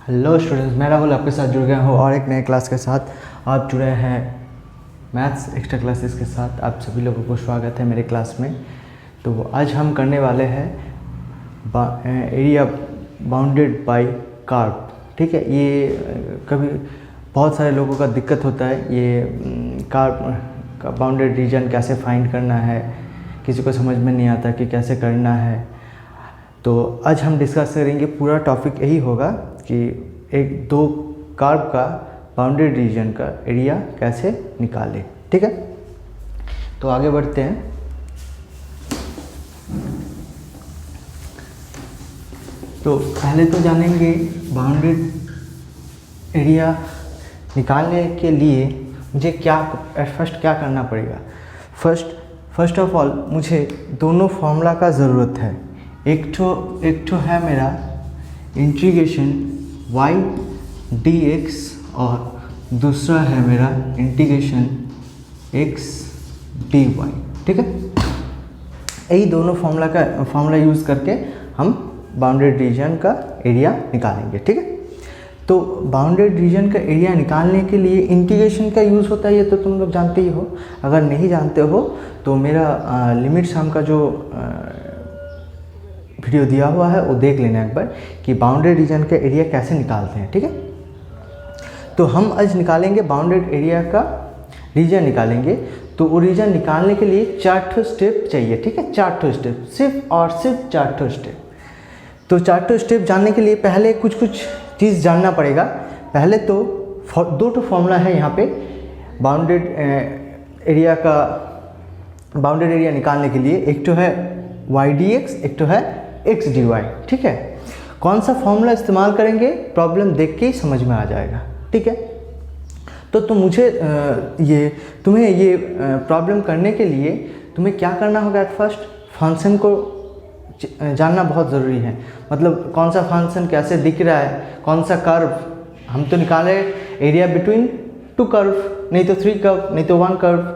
Hello students, मैं राहुल आपके साथ जुड़ गया हूँ और एक नए क्लास के साथ। आप जुड़े हैं मैथ्स एक्स्ट्रा क्लासेस के साथ। आप सभी लोगों को स्वागत है मेरे क्लास में। तो आज हम करने वाले हैं एरिया बाउंडेड बाय कर्व। ठीक है, ये कभी बहुत सारे लोगों का दिक्कत होता है, ये कर्व का बाउंडेड रीजन कैसे फाइंड करना है, किसी को समझ में नहीं आता कि कैसे करना है। तो आज हम डिस्कस करेंगे, पूरा टॉपिक यही होगा कि एक दो कर्व का बाउंडेड रीजन का एरिया कैसे निकालें। ठीक है, तो आगे बढ़ते हैं। तो पहले तो जानेंगे बाउंडेड एरिया निकालने के लिए मुझे फर्स्ट क्या करना पड़ेगा। फर्स्ट ऑफ ऑल मुझे दोनों फॉर्मूला का ज़रूरत है। एक तो है मेरा इंटीग्रेशन y dx और दूसरा है मेरा इंटीग्रेशन x dy। ठीक है, यही दोनों फॉर्मूला यूज़ करके हम बाउंडेड रीजन का एरिया निकालेंगे। ठीक है, तो बाउंडेड रीजन का एरिया निकालने के लिए इंटीग्रेशन का यूज़ होता है, ये तो तुम लोग जानते ही हो। अगर नहीं जानते हो तो मेरा लिमिट सम का जो वीडियो दिया हुआ है वो देख लेना एक बार कि बाउंडेड रीजन का एरिया कैसे निकालते हैं। ठीक है, तो हम आज निकालेंगे बाउंडेड एरिया का रीजन निकालेंगे। तो वो रीजन निकालने के लिए 4 स्टेप चाहिए। ठीक है, 4 स्टेप, सिर्फ और सिर्फ 4 स्टेप। तो 4 स्टेप जानने के लिए पहले कुछ चीज़ जानना पड़ेगा। पहले तो 2 फॉर्मूला है यहाँ पे बाउंडेड एरिया निकालने के लिए। एक तो है y dx, एक तो है x dy। ठीक है, कौन सा फॉर्मूला इस्तेमाल करेंगे प्रॉब्लम देख के ही समझ में आ जाएगा। ठीक है, तो तुम्हें ये प्रॉब्लम करने के लिए तुम्हें क्या करना होगा। एट फर्स्ट फंक्शन को जानना बहुत ज़रूरी है, मतलब कौन सा फंक्शन कैसे दिख रहा है, कौन सा कर्व। हम तो निकाले एरिया बिटवीन 2 कर्व, नहीं तो 3 कर्व, नहीं तो 1 कर्व,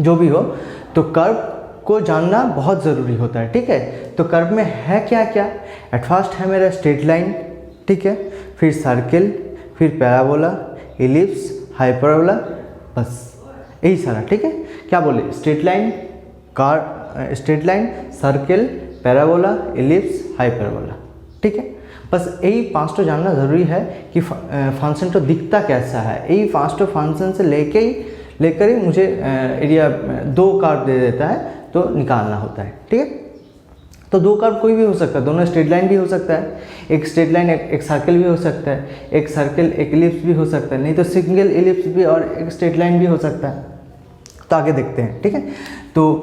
जो भी हो। तो कर्व को जानना बहुत ज़रूरी होता है। ठीक है, तो कर्व में है क्या क्या। एट फर्स्ट है मेरा स्ट्रेट लाइन, ठीक है, फिर सर्किल, फिर पैराबोला, इलिप्स, हाइपरबोला, बस यही सारा। ठीक है, क्या बोले, straight line, circle, parabola, ellipse, hyperbola. ठीक है, बस यही 5 जानना ज़रूरी है कि फंक्शन तो दिखता कैसा है। यही 5 फंक्शन से लेकर ही मुझे एरिया 2 कर्व दे देता है तो निकालना होता है। ठीक है, तो 2 कर्व कोई भी हो सकता है, दोनों स्ट्रेट लाइन भी हो सकता है, एक स्ट्रेट लाइन एक सर्किल भी हो सकता है, एक सर्किल एक इलिप्स भी हो सकता है, नहीं तो सिंगल इलिप्स भी और एक स्ट्रेट लाइन भी हो सकता है। तो आगे देखते हैं। ठीक है, तो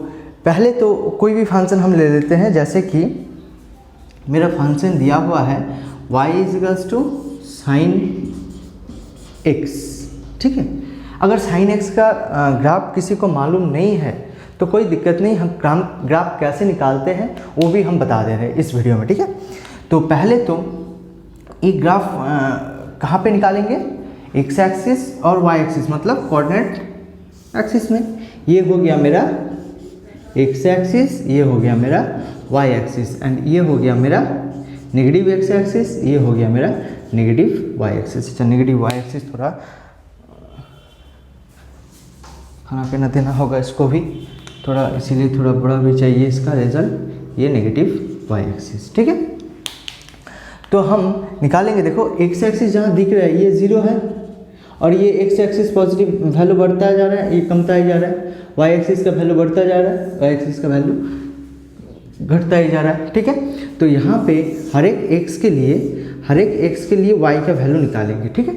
पहले तो कोई भी फंक्शन हम ले लेते हैं, जैसे कि मेरा फंक्शन दिया हुआ है y = sin x। ठीक है, अगर sin x का ग्राफ किसी को मालूम नहीं है तो कोई दिक्कत नहीं, हम ग्राफ कैसे निकालते हैं वो भी हम बता दे रहे हैं इस वीडियो में। ठीक है, तो पहले तो ये ग्राफ कहाँ पे निकालेंगे, x एक्सिस और y एक्सिस, मतलब कोऑर्डिनेट एक्सिस में। ये हो गया मेरा x एक्सिस, ये हो गया मेरा y एक्सिस, एंड ये हो गया मेरा नेगेटिव x एक्सिस, ये हो गया मेरा नेगेटिव y एक्सिस। अच्छा, नेगेटिव y एक्सिस थोड़ा खाना पीना देना होगा इसको भी थोड़ा, इसीलिए थोड़ा बड़ा भी चाहिए इसका रिजल्ट। ये नेगेटिव y एक्सिस। ठीक है, तो हम निकालेंगे। देखो x एक्सिस जहाँ दिख रहा है ये 0 है और ये x एक्सिस पॉजिटिव वैल्यू बढ़ता जा रहा है, ये कमता ही जा रहा है। y एक्सिस का वैल्यू बढ़ता जा रहा है, y एक्सिस का वैल्यू घटता ही जा रहा है। ठीक है, तो यहाँ पे हर एक x के लिए y का वैल्यू निकालेंगे। ठीक है,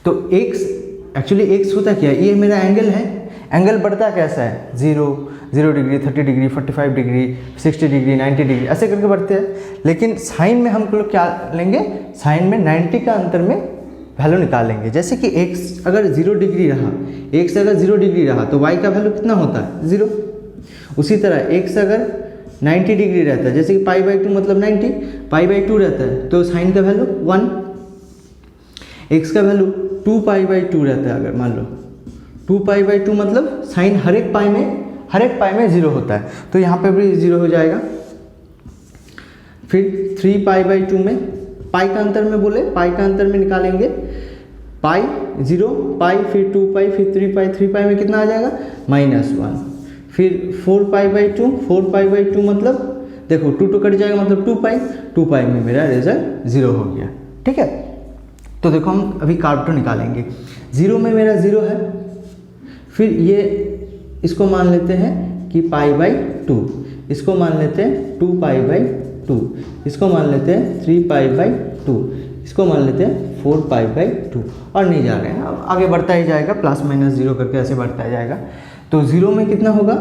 तो एक्चुअली x होता क्या है, ये मेरा एंगल है। एंगल बढ़ता कैसा है, 0 degree, 30 degree, 45 degree, 60 degree, 90 degree, ऐसे करके बढ़ते हैं। लेकिन साइन में हम लोग क्या लेंगे, साइन में 90 का अंतर में वैल्यू निकालेंगे। जैसे कि x अगर 0 डिग्री रहा, x अगर 0 डिग्री रहा तो y का वैल्यू कितना होता है, 0। उसी तरह x अगर 90 डिग्री रहता है, जैसे कि π/2 मतलब 90, π/2 रहता है तो साइन का वैल्यू 1, x का वैल्यू 2π/2 रहता है। अगर मान लो 2π/2 मतलब साइन हर एक पाई में 0 होता है, तो यहाँ पे भी 0 हो जाएगा। फिर 3π/2 में पाई का अंतर में बोले, पाई का अंतर में निकालेंगे, पाई 0 पाई फिर 2 पाई फिर 3 पाई, 3 पाई में कितना आ जाएगा -1, फिर 4 पाई बाई 2, 4 पाई बाई 2 मतलब देखो 2 2 कट जाएगा मतलब 2 पाई, 2 पाई में मेरा रिजल्ट 0 हो गया। ठीक है, तो देखो हम अभी कार्ब 2 निकालेंगे। 0 में मेरा 0 है, फिर ये इसको मान लेते हैं कि पाई बाई 2, इसको मान लेते हैं 2 पाई बाई 2, इसको मान लेते हैं 3 पाई बाई 2, इसको मान लेते हैं 4 पाई बाई 2, और नहीं जा रहे हैं, अब आगे बढ़ता ही जाएगा, प्लस माइनस 0 करके ऐसे बढ़ता ही जाएगा। तो 0 में कितना होगा,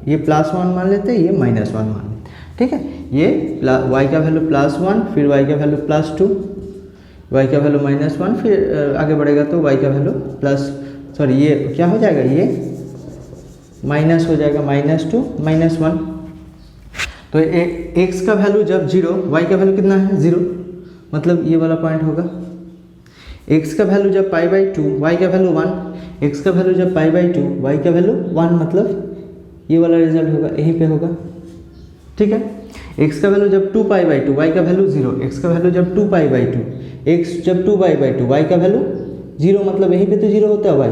ये +1 मान लेते हैं, ये -1 मान लेते हैं। ठीक है, ये y का वैल्यू +1, फिर y का वैल्यू +2, y का वैल्यू -1, फिर आगे बढ़ेगा तो y का वैल्यू ये क्या हो जाएगा, ये माइनस हो जाएगा, -2 -1। तो x का वैल्यू जब 0, y का वैल्यू कितना है 0, मतलब ये वाला पॉइंट होगा। x का वैल्यू जब पाई बाई 2, y का वैल्यू 1, x का वैल्यू जब पाई बाई 2, y का वैल्यू 1, मतलब ये वाला रिजल्ट होगा, यहीं पे होगा। ठीक है, x का वैल्यू जब 2 पाई बाई 2, y का वैल्यू 0, x का वैल्यू जब 2 पाई बाई 2, x जब 2 पाई बाई 2, y का वैल्यू 0, मतलब यहीं पे तो 0 होता है, y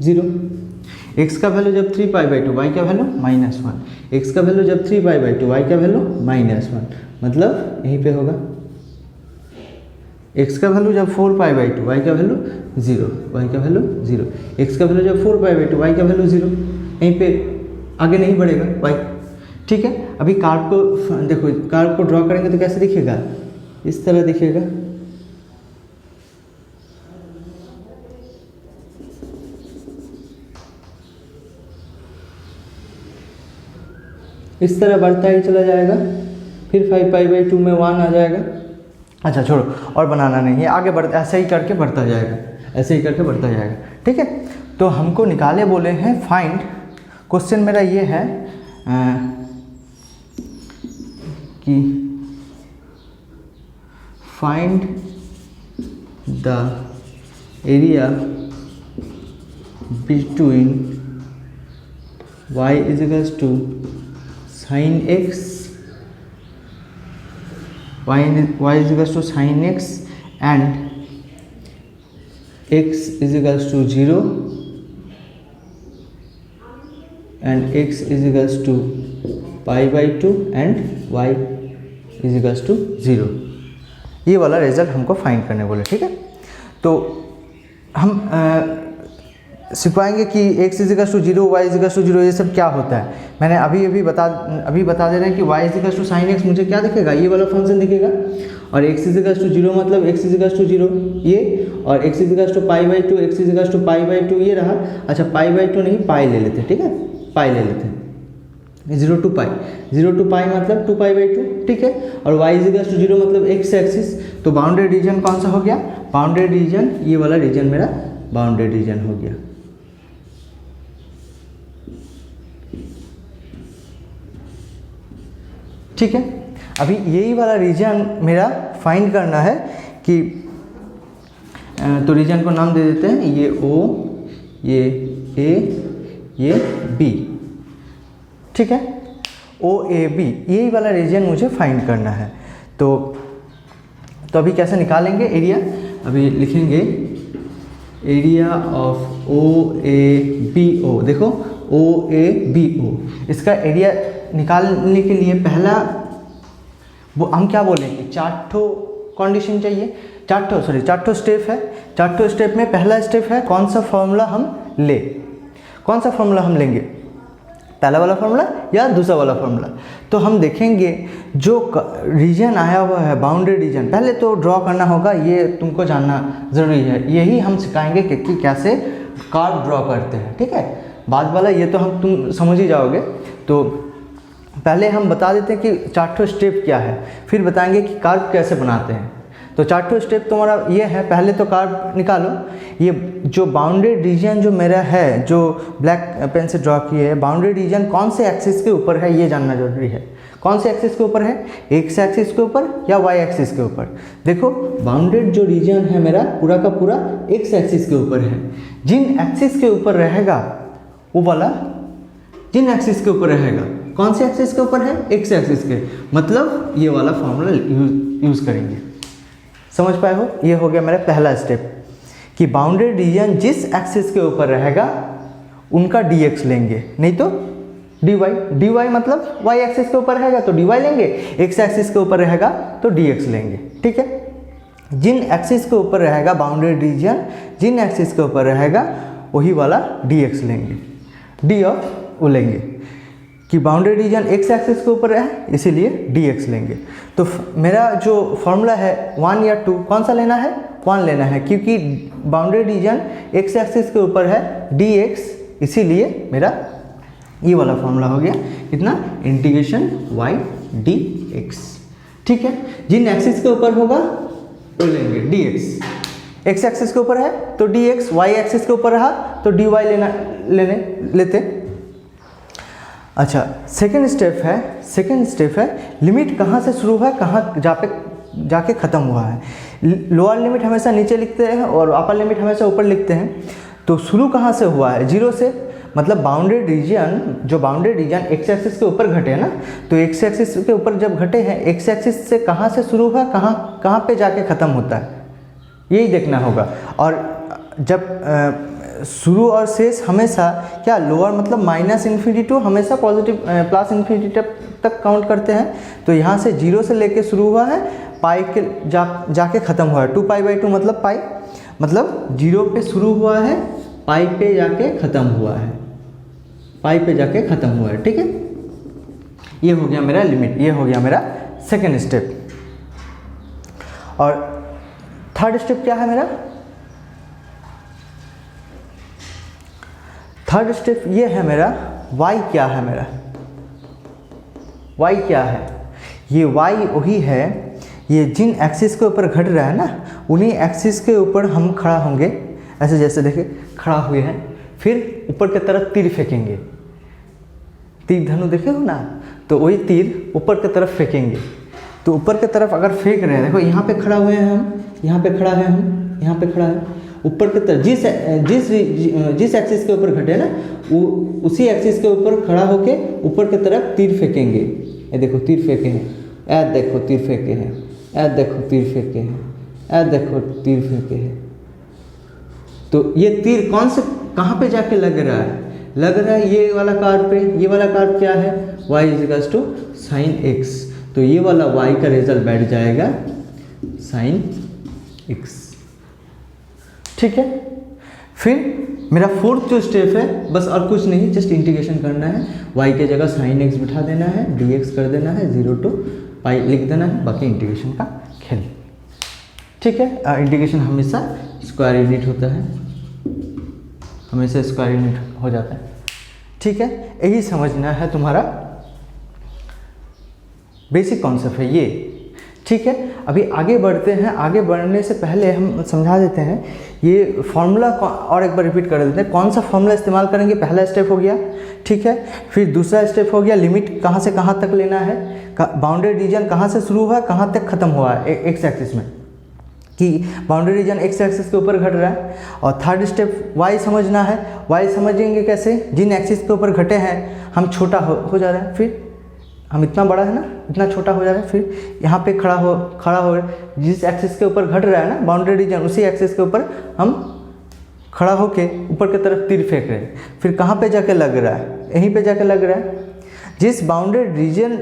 0। x का वैल्यू जब 3 पाई बाई 2, y का वैल्यू -1, x का वैल्यू जब 3 पाई बाई 2, y का वैल्यू -1, मतलब यहीं पे होगा। x का वैल्यू जब 4 पाई बाई 2, y का वैल्यू 0, y का वैल्यू 0, x का वैल्यू जब 4 पाई बाई 2, y का वैल्यू 0, यहीं पे आगे नहीं बढ़ेगा y। ठीक है, अभी कार्ब को देखो, कार्ब को ड्रॉ करेंगे तो कैसे दिखेगा, इस तरह दिखेगा। इस तरह बढ़ता ही चला जाएगा, फिर 5 पाई बाई 2 में 1 आ जाएगा। अच्छा छोड़ो, और बनाना नहीं है, आगे बढ़ ऐसे ही करके बढ़ता जाएगा, ऐसे ही करके बढ़ता जाएगा। ठीक है, तो हमको निकाले बोले हैं फाइंड, क्वेश्चन मेरा ये है कि find the area between y is equals to sin x, y is equals to sin x and x is equals to 0 and x is equals to pi by 2 and y is equals to 0। ये वाला result हमको find करने बोले। ठीक है, तो हम सिखाएंगे कि x is equal to 0, y is equal to 0, ये सब क्या होता है। मैंने अभी बता दे रहे हैं कि y is equal to sine x मुझे क्या दिखेगा, ये वाला फंक्शन दिखेगा, और x इज इक्वल टू 0 मतलब x इज इक्वल टू 0 ये, और x is equal to pi by 2, x is equal to pi by 2 ये रहा। अच्छा पाई बाई 2 नहीं, पाई ले लेते हैं। ठीक है, पाई ले लेते हैं, 0 टू पाई मतलब 2 पाई बाई 2। ठीक है, और y इज इक्वल टू 0 मतलब x एक्सिस, तो बाउंडेड रीजन कौन सा हो गया, बाउंडेड रीजन, ये वाला रीजन मेरा बाउंडेड रीजन हो गया। ठीक है, अभी यही वाला रीजन मेरा फाइंड करना है कि तो रीजन को नाम दे देते हैं, ये O, ये A, ये B। ठीक है, O A B, यही वाला रीजन मुझे फाइंड करना है। तो अभी कैसे निकालेंगे एरिया, अभी लिखेंगे area of O A B O। देखो O A B O, इसका एरिया निकालने के लिए पहला वो हम क्या बोलेंगे, 4 कंडीशन चाहिए, 4 स्टेप है। 4 स्टेप में पहला स्टेप है कौन सा फॉर्मूला हम ले, कौन सा फॉर्मूला हम लेंगे, पहला वाला फॉर्मूला या दूसरा वाला फॉर्मूला। तो हम देखेंगे जो रीजन आया हुआ है बाउंड्री रीजन, पहले तो ड्रॉ करना होगा, ये तुमको जानना ज़रूरी है, यही हम सिखाएंगे कि कैसे कार्व ड्रॉ करते हैं। ठीक है, बाद वाला ये तो तुम समझ ही जाओगे। तो पहले हम बता देते हैं कि 4 स्टेप क्या है, फिर बताएंगे कि कार्व कैसे बनाते हैं। तो 4 स्टेप तुम्हारा ये है, पहले तो कार्व निकालो। ये जो बाउंडेड रीजन जो मेरा है, जो ब्लैक पेन से ड्रॉ किए है, बाउंडेड रीजन कौन से एक्सिस के ऊपर है ये जानना जरूरी है। कौन से एक्सिस के ऊपर है, एक्स एक्सिस के ऊपर या वाई एक्सिस के ऊपर। देखो बाउंडेड जो रीजन है मेरा पूरा का पूरा एक्स एक्सिस के ऊपर है। जिन एक्सिस के ऊपर रहेगा वो वाला, जिन एक्सिस के ऊपर रहेगा, कौन से एक्सिस के ऊपर है, एक्स एक्सिस के, मतलब ये वाला फॉर्मूला यूज़ करेंगे। समझ पाए हो? ये हो गया मेरा पहला स्टेप कि बाउंडेड रीजन जिस एक्सिस के ऊपर रहेगा उनका dx लेंगे, नहीं तो dy मतलब y एक्सिस के ऊपर रहेगा तो dy लेंगे, x एक्सिस के ऊपर रहेगा तो dx लेंगे। ठीक है, जिन एक्सिस के ऊपर रहेगा बाउंडेड रीजन, जिन एक्सिस के ऊपर रहेगा वही वाला dx लेंगे, d ऑफ वो लेंगे कि बाउंडेड रीजन x एक्सिस के ऊपर है इसीलिए dx लेंगे। तो मेरा जो फॉर्मूला है 1 या 2 कौन सा लेना है? 1 लेना है, क्योंकि बाउंडेड रीजन x एक्सिस के ऊपर है dx, इसीलिए मेरा ये वाला फॉर्मूला हो गया कितना, इंटीग्रेशन y dx। ठीक है, जिन एक्सिस के ऊपर होगा तो लेंगे dx, x एक्सिस के ऊपर है तो dx, y एक्सिस के ऊपर रहा तो dy लेते। अच्छा, सेकेंड स्टेप है लिमिट कहाँ से शुरू हुआ है, कहाँ जाके ख़त्म हुआ है। लोअर लिमिट हमेशा नीचे लिखते हैं और अपर लिमिट हमेशा ऊपर लिखते हैं। तो शुरू कहाँ से हुआ है? 0 से, मतलब बाउंडेड रीजन एक्स एक्सिस के ऊपर घटे हैं ना, तो एक्स एक्सिस के ऊपर जब घटे हैं, एक्स एक्सिस से कहाँ से शुरू हुआ, कहाँ पे जाके ख़त्म होता है, यही देखना होगा। और जब शुरू और शेष हमेशा क्या लोअर मतलब -∞ टू हमेशा पॉजिटिव +∞ तक काउंट करते हैं। तो यहाँ से 0 से लेके शुरू हुआ है, पाई के जाके ख़त्म हुआ है, 2π/2 मतलब पाई, मतलब 0 पे शुरू हुआ है, पाई पे जाके ख़त्म हुआ है, ठीक है। ये हो गया मेरा लिमिट, ये हो गया मेरा सेकेंड स्टेप। और थर्ड स्टेप क्या है मेरा? थर्ड स्टेप ये है मेरा y क्या है मेरा, y क्या है? ये y वही है, ये जिन एक्सिस के ऊपर घट रहा है ना, उन्हीं एक्सिस के ऊपर हम खड़ा होंगे, ऐसे जैसे देखिए खड़ा हुए हैं, फिर ऊपर की तरफ तीर फेंकेंगे, तीर धनु देखे हो ना, तो वही तीर ऊपर की तरफ फेंकेंगे। तो ऊपर की तरफ अगर फेंक रहे हैं, देखो यहाँ पे खड़ा हुए हैं हम, यहाँ पे खड़ा है हम, यहाँ पे खड़ा है, ऊपर की तरफ जिस एक्सिस के ऊपर घटे ना, वो उसी एक्सिस के ऊपर खड़ा होके ऊपर की तरफ तीर फेंकेंगे। ये देखो तीर फेंके हैं, ऐ देखो तीर फेंके हैं, ऐ देखो तीर फेंके हैं, ऐ देखो तीर फेंके हैं। तो ये तीर कौन से कहाँ पे जाके लग रहा है? लग रहा है ये वाला कार्व पे। ये वाला कार्व क्या है? y = sin x। तो ये वाला y का रिजल्ट बैठ जाएगा sin x, ठीक है। फिर मेरा फोर्थ जो स्टेप है, बस और कुछ नहीं, जस्ट इंटीग्रेशन करना है, y के जगह sin x बिठा देना है, dx कर देना है, 0 to π लिख देना है, बाकी इंटीग्रेशन का खेल, ठीक है। इंटीग्रेशन हमेशा स्क्वायर यूनिट होता है, हमेशा स्क्वायर यूनिट हो जाता है, ठीक है। यही समझना है तुम्हारा बेसिक कॉन्सेप्ट है ये, ठीक है। अभी आगे बढ़ते हैं। आगे बढ़ने से पहले हम समझा देते हैं ये फॉर्मूला और एक बार रिपीट कर देते हैं। कौन सा फॉर्मूला इस्तेमाल करेंगे? पहला स्टेप हो गया, ठीक है। फिर दूसरा स्टेप हो गया लिमिट कहाँ से कहाँ तक लेना है, बाउंडेड रीजन कहाँ से शुरू हुआ, कहाँ तक खत्म हुआ है एक्स एक्सिस में, कि बाउंड्री रीजन एक्स एक्सिस के ऊपर घट रहा है। और थर्ड स्टेप वाई समझना है। वाई समझेंगे कैसे? जिन एक्सिस के ऊपर घटे हैं हम छोटा हो जा रहे हैं, फिर हम इतना बड़ा है ना, इतना छोटा हो जा रहा है, फिर यहाँ पे खड़ा हो जिस एक्सिस के ऊपर घट रहा है ना बाउंड्री रीजन, उसी एक्सिस के ऊपर हम खड़ा होके ऊपर की तरफ तीर फेंक रहे हैं। फिर कहाँ पे जाके लग रहा है? यहीं पे जाके लग रहा है। जिस बाउंडेड रीजन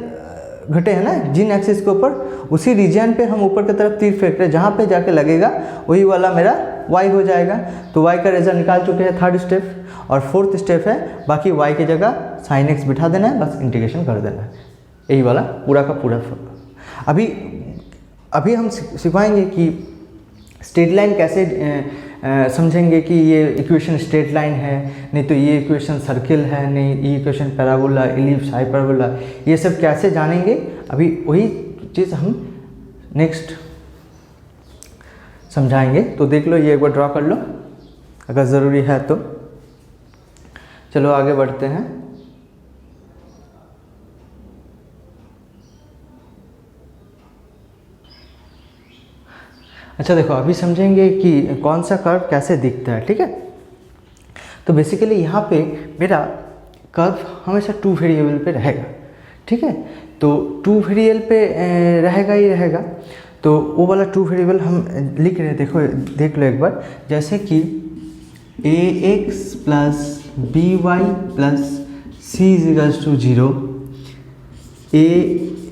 घटे हैं ना जिन एक्सिस के ऊपर, उसी रीजन पे हम ऊपर की तरफ तीर फेंक रहे हैं, जहाँ पे जाके लगेगा वही वाला मेरा y हो जाएगा। तो y का रिजल्ट निकाल चुके हैं थर्ड स्टेप। और फोर्थ स्टेप है बाकी y की जगह sin x बिठा देना है, बस इंटीग्रेशन कर देना है, यही वाला पूरा का पूरा। अभी हम सिखाएंगे कि स्ट्रेट लाइन कैसे समझेंगे कि ये इक्वेशन स्ट्रेट लाइन है, नहीं तो ये इक्वेशन सर्किल है, नहीं ये इक्वेशन पैराबोला, इलिप्स, हाइपरबोला, ये सब कैसे जानेंगे। अभी वही चीज़ हम नेक्स्ट समझाएंगे। तो देख लो, ये एक बार ड्रॉ कर लो अगर ज़रूरी है तो। चलो आगे बढ़ते हैं। अच्छा देखो, अभी समझेंगे कि कौन सा कर्व कैसे दिखता है, ठीक है। तो बेसिकली यहाँ पे मेरा कर्व हमेशा 2 वेरिएबल पे रहेगा, ठीक है। तो 2 वेरिएबल पे रहेगा ही रहेगा। तो वो वाला ट्रू वेरिएबल हम लिख रहे हैं, देखो देख लो एक बार, जैसे कि ax plus b y plus c equals to 0,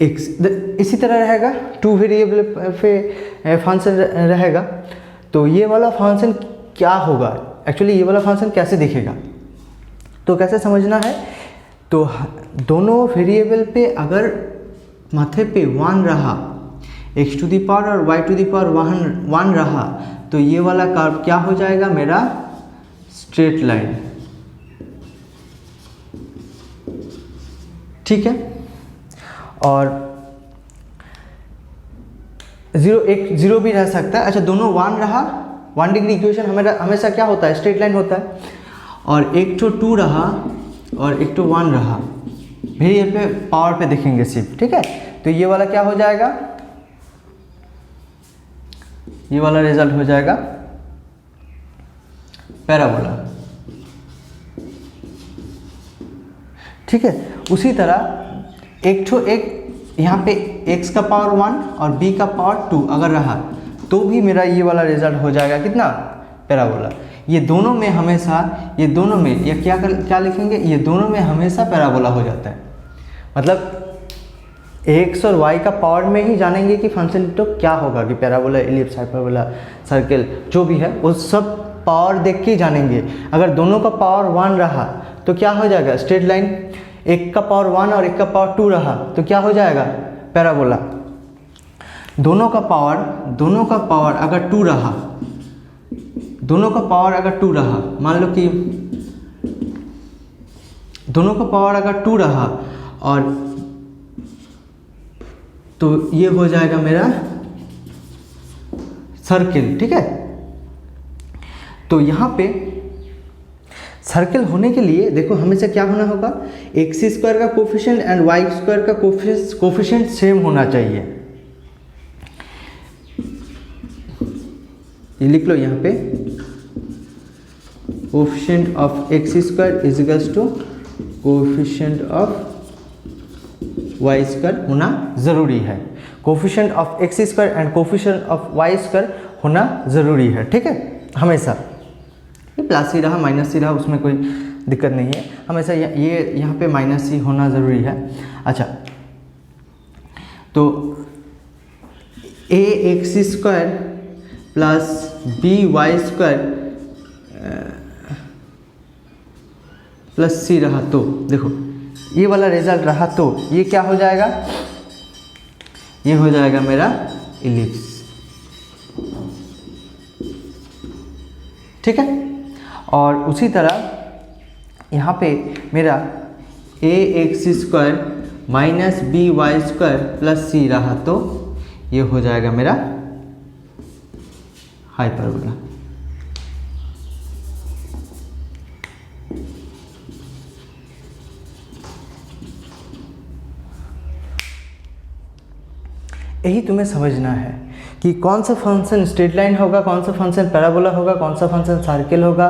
ax इसी तरह रहेगा, टू वेरिएबल पे फंक्शन रहेगा। तो ये वाला फंक्शन क्या होगा, एक्चुअली ये वाला फंक्शन कैसे दिखेगा, तो कैसे समझना है, तो दोनों वेरिएबल पे अगर माथे पे 1 रहा, x टू दी पावर और y टू दी पावर 1 रहा, तो ये वाला कर्व क्या हो जाएगा, मेरा स्ट्रेट लाइन। ठीक है, और 0 भी रह सकता है। अच्छा, दोनों 1 रहा, 1 डिग्री इक्वेशन हमेशा क्या होता है, स्ट्रेट लाइन होता है। और एक तो 2 रहा और एक तो 1 रहा, वेरिएबल पे पावर पे देखेंगे सिर्फ। ठीक है, तो ये वाला क्या हो जाएगा, ये वाला रिजल्ट हो जाएगा पैराबोला। ठीक है, उसी तरह एक यहाँ पे x का पावर 1 और b का पावर 2 अगर रहा, तो भी मेरा ये वाला रिजल्ट हो जाएगा कितना, पैराबोला। ये दोनों में हमेशा, ये दोनों में ये क्या लिखेंगे, ये दोनों में हमेशा पैराबोला हो जाता है। मतलब x और y का पावर में ही जानेंगे कि फंक्शन तो क्या होगा, कि पैराबोला, एलिप्स, हाइपरबोला, सर्कल जो भी है वो सब पावर देख के ही जानेंगे। अगर दोनों का पावर 1 रहा तो क्या हो जाएगा, स्ट्रेट लाइन। एक का पावर 1 और एक का पावर 2 रहा तो क्या हो जाएगा, पैराबोला। दोनों का पावर अगर 2 रहा, दोनों का पावर अगर 2 रहा, मान लो कि दोनों का पावर अगर 2 रहा, और तो ये हो जाएगा मेरा सर्किल। ठीक है, तो यहाँ पे सर्कल होने के लिए देखो हमेशा क्या होना होगा, एक्स स्क्वायर का कोफिशिएंट एंड वाई स्क्वायर का कोफिशिएंट सेम होना चाहिए। ये लिख लो यहाँ पे, coefficient of x square is equals to coefficient of y square होना ज़रूरी है। Coefficient of x square and coefficient of y square होना ज़रूरी है। ठीक है, हमेशा ये प्लस ही रहा माइनस ही रहा उसमें कोई दिक्कत नहीं है, हमेशा ये यहाँ पे माइनस ही होना ज़रूरी है। अच्छा, तो a x square plus b y square plus c रहा, तो देखो ये वाला रिजल्ट रहा, तो ये क्या हो जाएगा, ये हो जाएगा मेरा इलिप्स। ठीक है, और उसी तरह यहाँ पे मेरा a x square minus b y square plus c रहा, तो ये हो जाएगा मेरा हाइपरबोला। यही तुम्हें समझना है कि कौन सा फंक्शन स्ट्रेट लाइन होगा, कौन सा फंक्शन पैराबोला होगा, कौन सा फंक्शन सर्किल होगा,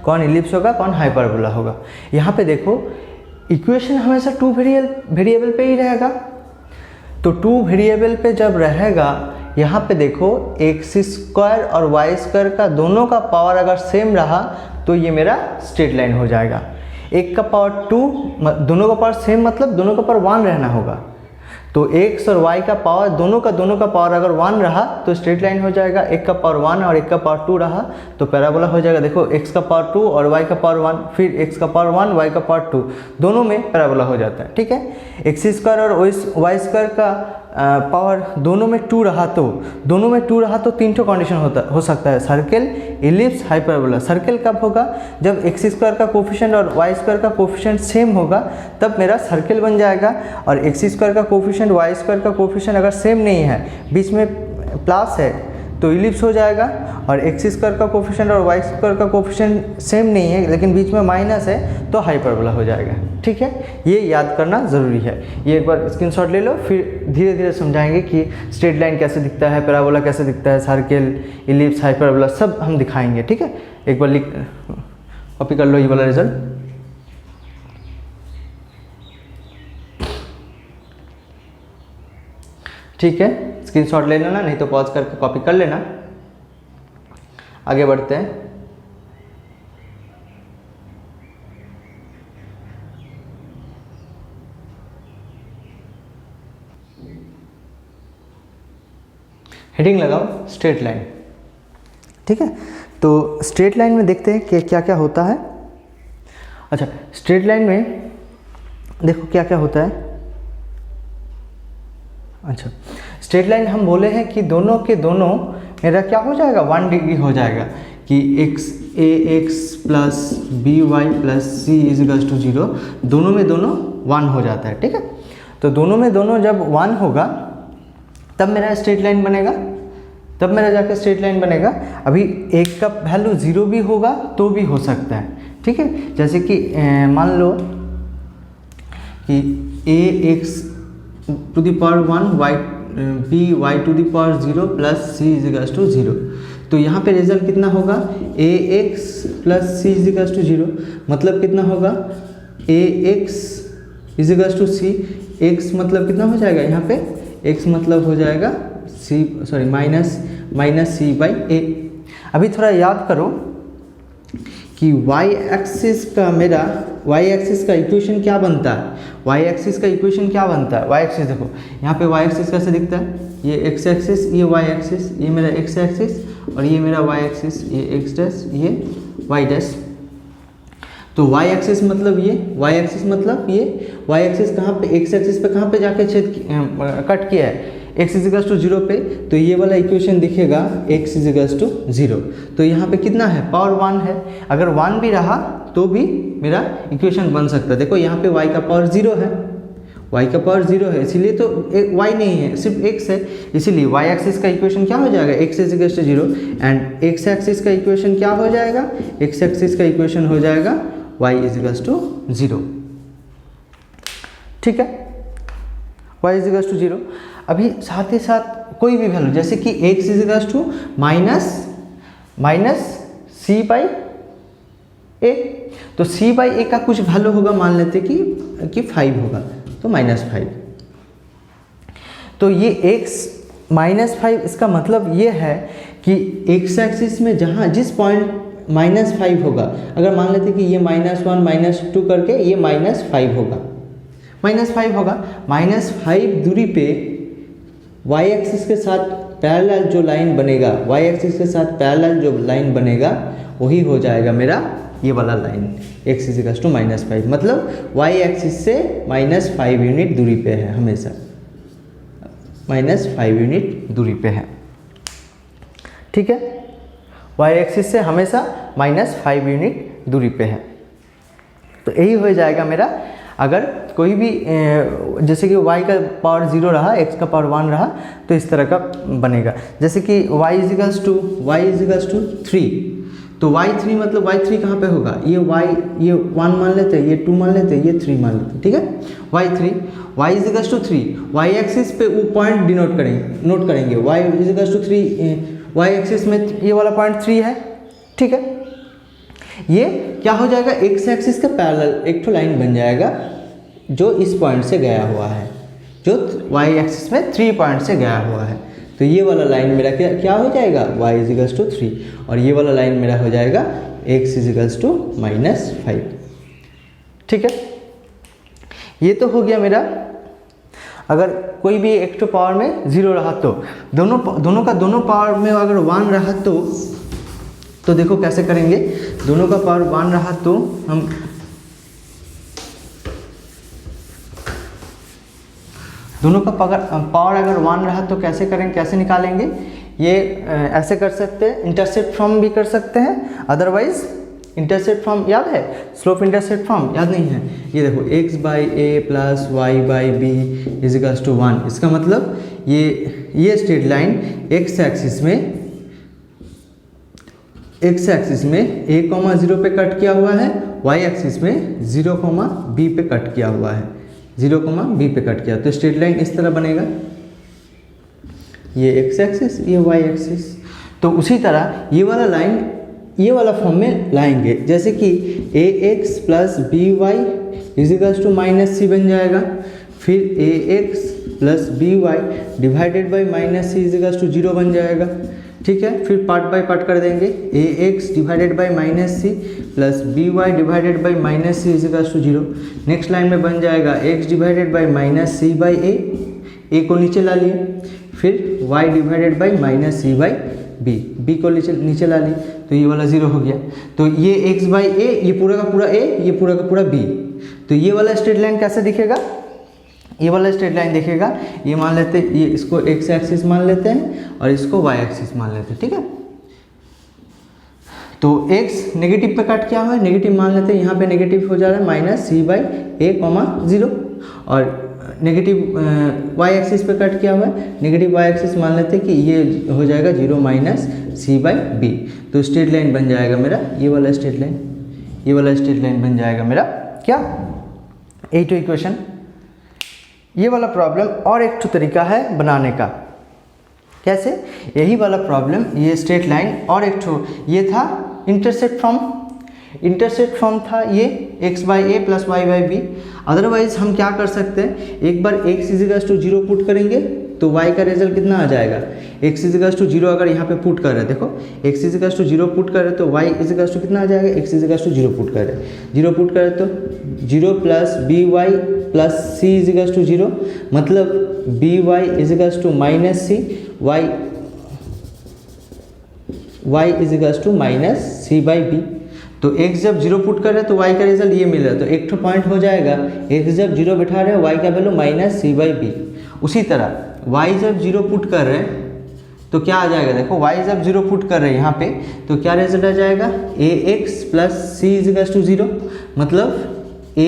कौन इलिप्स होगा, कौन हाइपरबोला होगा। यहाँ पे देखो इक्वेशन हमेशा 2 वेरिएबल पे ही रहेगा। तो 2 वेरिएबल पे जब रहेगा, यहाँ पे देखो एक्स स्क्वायर और वाई स्क्वायर का दोनों का पावर अगर सेम रहा तो ये मेरा स्ट्रेट लाइन हो जाएगा। एक का पावर 2, दोनों का पावर सेम मतलब दोनों का पावर 1 रहना होगा। तो x और y का पावर दोनों का पावर अगर 1 रहा तो स्ट्रेट लाइन हो जाएगा। एक का पावर 1 और एक का पावर 2 रहा तो पैराबोला हो जाएगा। देखो x का पावर 2 और y का पावर 1, फिर x का पावर 1 y का पावर 2, दोनों में पैराबोला हो जाता है। ठीक है, एक्स स्क्वायर और वाई स्क्वायर का पावर दोनों में 2 रहा तो 3 ठो कंडीशन हो सकता है, सर्कल, इलिप्स, हाइपरबोला। सर्कल कब होगा, जब एक्स स्क्वायर का कोफिशिएंट और वाई स्क्वायर का कोफिशिएंट सेम होगा तब मेरा सर्कल बन जाएगा। और एक्स स्क्वायर का कोफिशिएंट वाई स्क्वायर का कोफिशिएंट अगर सेम नहीं है, बीच में प्लस है, तो इलिप्स हो जाएगा। और एक्स स्क्वायर का कोफिशिएंट और वाई स्क्वायर का कोफिशिएंट सेम नहीं है लेकिन बीच में माइनस है तो हाइपरबोला हो जाएगा। ठीक है, ये याद करना ज़रूरी है। ये एक बार स्क्रीनशॉट ले लो, फिर धीरे धीरे समझाएंगे कि स्ट्रेट लाइन कैसे दिखता है, पैराबोला कैसे दिखता है, सर्कल, इलिप्स, हाइपरबोला सब हम दिखाएंगे। ठीक है, एक बार कॉपी कर लो ये वाला रिजल्ट। ठीक है, स्क्रीनशॉट ले लेना, नहीं तो पॉज करके कॉपी कर लेना। आगे बढ़ते हैं। हेडिंग लगाओ स्ट्रेट लाइन। ठीक है, तो स्ट्रेट लाइन में देखते हैं कि क्या क्या होता है। अच्छा, स्ट्रेट लाइन में देखो क्या क्या होता है। अच्छा, स्ट्रेट लाइन हम बोले हैं कि दोनों के दोनों मेरा क्या हो जाएगा, 1 डिग्री हो जाएगा कि ax plus by plus c equals to 0, दोनों में दोनों 1 हो जाता है। ठीक है, तो दोनों में दोनों जब 1 होगा तब मेरा स्ट्रेट लाइन बनेगा, तब मेरा जाकर स्ट्रेट लाइन बनेगा। अभी एक का वैल्यू 0 भी होगा तो भी हो सकता है। ठीक है, जैसे कि मान लो कि ax to the power 1 by to the power 0 plus c equals to 0, तो यहाँ पे रिजल्ट कितना होगा, ax plus c equals to 0, मतलब कितना होगा, ax equals to c, x मतलब कितना हो जाएगा यहाँ पे, x मतलब हो जाएगा माइनस सी बाई ए। अभी थोड़ा याद करो कि y एक्सिस का मेरा y एक्सिस का इक्वेशन क्या बनता है, y एक्सिस का इक्वेशन क्या बनता है, y एक्सिस देखो यहाँ पे y एक्सिस कैसे दिखता है, ये x एक्सिस, ये y एक्सिस, ये मेरा x एक्सिस और ये मेरा y एक्सिस, ये x डैश, ये y डैश। तो y एक्सिस मतलब ये, y एक्सिस मतलब ये, y एक्सिस कहाँ पे, x एक्सिस पे कहाँ पे जाके कट किया है, x इजिकल्स टू 0 पे, तो ये वाला इक्वेशन दिखेगा x इजिकल्स टू 0। तो यहाँ पे कितना है, पावर 1 है, अगर 1 भी रहा तो भी मेरा इक्वेशन बन सकता है। देखो यहाँ पे y का पावर 0 है, y का पावर 0 है, इसीलिए तो y नहीं है, सिर्फ x है, इसीलिए y एक्सिस का इक्वेशन क्या हो जाएगा, x equals to 0, and x axis का इक्वेशन क्या हो जाएगा, x एक्सिस का इक्वेशन हो जाएगा y इजिकल्स टू 0। ठीक है, y इजिकल्स टू 0। अभी साथ ही साथ कोई भी वैल्यू, जैसे कि x equals to minus c by a, तो c बाई ए का कुछ वैल्यू होगा, मान लेते कि 5 होगा, तो -5। तो ये x -5, इसका मतलब ये है कि x एक्सिस में जहाँ जिस पॉइंट -5 होगा, अगर मान लेते कि ये -1 -2 करके ये -5 होगा, -5 होगा, -5 दूरी पे y एक्सिस के साथ पैरेलल जो लाइन बनेगा, y एक्सिस के साथ पैरेलल जो लाइन बनेगा वही हो जाएगा मेरा ये वाला लाइन, x इजिकल्स टू -5, मतलब y एक्सिस से -5 यूनिट दूरी पे है, हमेशा -5 यूनिट दूरी पे है। ठीक है, y एक्सिस से हमेशा -5 यूनिट दूरी पे है। तो यही हो जाएगा मेरा, अगर कोई भी जैसे कि y का पावर 0 रहा, x का पावर 1 रहा, तो इस तरह का बनेगा। जैसे कि y इजिकल्स टू 3, तो y3 मतलब y3 कहाँ पे होगा, ये 1 मान लेते हैं, ये 2 मान लेते हैं, ये 3 मान लेते हैं। ठीक है, y equals to 3, y axis पे वो पॉइंट नोट करेंगे, y equals to 3, y axis में ये वाला पॉइंट 3 है। ठीक है, ये क्या हो जाएगा, x एक्सिस का पैरेलल एक तो लाइन बन जाएगा जो इस पॉइंट से गया हुआ है, जो y एक्सिस में 3 पॉइंट से गया हुआ है। तो ये वाला लाइन मेरा क्या हो जाएगा, y इजिकल्स टू 3, और ये वाला लाइन मेरा हो जाएगा x इजिकल्स टू -5। ठीक है, ये तो हो गया मेरा। अगर कोई भी एक तो पावर में 0 रहा तो दोनों का दोनों पावर में अगर 1 रहा तो देखो कैसे करेंगे, दोनों का पावर 1 रहा तो हम दोनों का पावर अगर 1 रहा तो कैसे करेंगे, कैसे निकालेंगे, ये ऐसे कर सकते हैं, इंटरसेप्ट फ्रॉम भी कर सकते हैं, अदरवाइज इंटरसेप्ट फ्रॉम याद है, स्लोप इंटरसेप्ट फ्रॉम याद नहीं है, ये देखो x by a plus y by b equals to 1, इसका मतलब ये स्ट्रेट लाइन x एक्सिस में a, 0 पे कट किया हुआ है, y एक्सिस में 0, b पे कट किया हुआ है, 0, b पे कट किया, तो स्ट्रेट लाइन इस तरह बनेगा, ये x एक्सिस, ये y एक्सिस। तो उसी तरह ये वाला लाइन ये वाला फॉर्म में लाएंगे, जैसे कि ax plus b y equals to -c बन जाएगा, फिर ax plus b y divided by minus c equals to 0 बन जाएगा। ठीक है, फिर पार्ट बाय पार्ट कर देंगे। A x divided by minus c plus b y divided by minus c equals to 0। Next line में बन जाएगा x divided by minus c by a को नीचे ला लिए, फिर y divided by minus c by b को नीचे ला लिए, तो ये वाला 0 हो गया। तो ये एक्स बाई ए, ये पूरा का पूरा ए, ये पूरा का पूरा बी। तो ये वाला स्ट्रेट लाइन कैसे दिखेगा, ये वाला स्ट्रेट लाइन दिखेगा, ये मान लेते हैं, ये इसको एक्स एक्सिस मान लेते हैं और इसको वाई एक्सिस मान लेते हैं। ठीक है, तो x नेगेटिव पे कट किया हुआ है, नेगेटिव मान लेते हैं, यहाँ पे नेगेटिव हो जा रहा है minus c by a comma 0, और नेगेटिव y एक्सिस पे कट किया हुआ है, नेगेटिव y एक्सिस मान लेते हैं कि ये हो जाएगा 0 माइनस सी बाई बी। तो स्ट्रेट लाइन बन जाएगा मेरा ये वाला स्ट्रेट लाइन, ये वाला स्ट्रेट लाइन बन जाएगा मेरा क्या 8 इक्वेशन। ये वाला प्रॉब्लम और एक तो तरीका है बनाने का, कैसे, यही वाला प्रॉब्लम, ये स्ट्रेट लाइन और एक तो ये था इंटरसेप्ट फॉर्म था ये x by a plus y by b. Otherwise हम क्या कर सकते हैं, एक बार x इजिकल्स टू 0 पुट करेंगे तो y का रिजल्ट कितना आ जाएगा, x इजिकल्स टू 0 अगर यहाँ पे पुट कर रहे हैं, देखो x इजिकल्स टू 0 पुट कर रहे हैं तो y इजिकल्स टू कितना आ जाएगा, x इजिकल्स टू 0 पुट कर रहे हैं, 0 पुट कर रहे तो 0 plus b y plus c equals to 0, मतलब b y equals to minus c, y equals to minus c by b. तो x जब 0 पुट कर रहे हैं तो y का रिजल्ट ये मिल रहा है, तो एक तो पॉइंट हो जाएगा, x जब 0 बैठा रहे हैं y का value minus c by b. उसी तरह y जब 0 पुट कर रहे हैं तो क्या आ जाएगा, देखो y जब 0 पुट कर रहे हैं यहाँ पे तो क्या रिजल्ट आ जाएगा, a x plus c equals to 0, मतलब a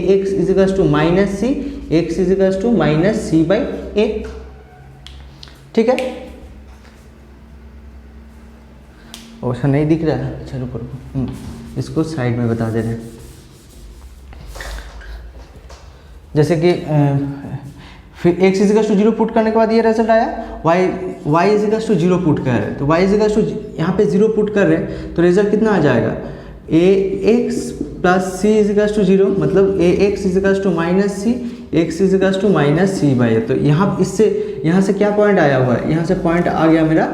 x equals to minus c, x equals to minus c by a. ठीक है, ऐसा नहीं दिख रहा है, चलो करो, इसको साइड में बता दे रहे हैं। जैसे कि फिर x इजिकल्स टू 0 पुट करने के बाद ये रिजल्ट आया, y इजिकल्स टू 0 पुट कर रहे हैं, तो y इजिकल्स टू यहाँ पे 0 पुट कर रहे हैं तो रिजल्ट कितना आ जाएगा, a x plus c equals to 0, मतलब a x equals to minus c, x equals to minus c by. तो यहाँ से क्या पॉइंट आया हुआ है, यहाँ से पॉइंट आ गया मेरा,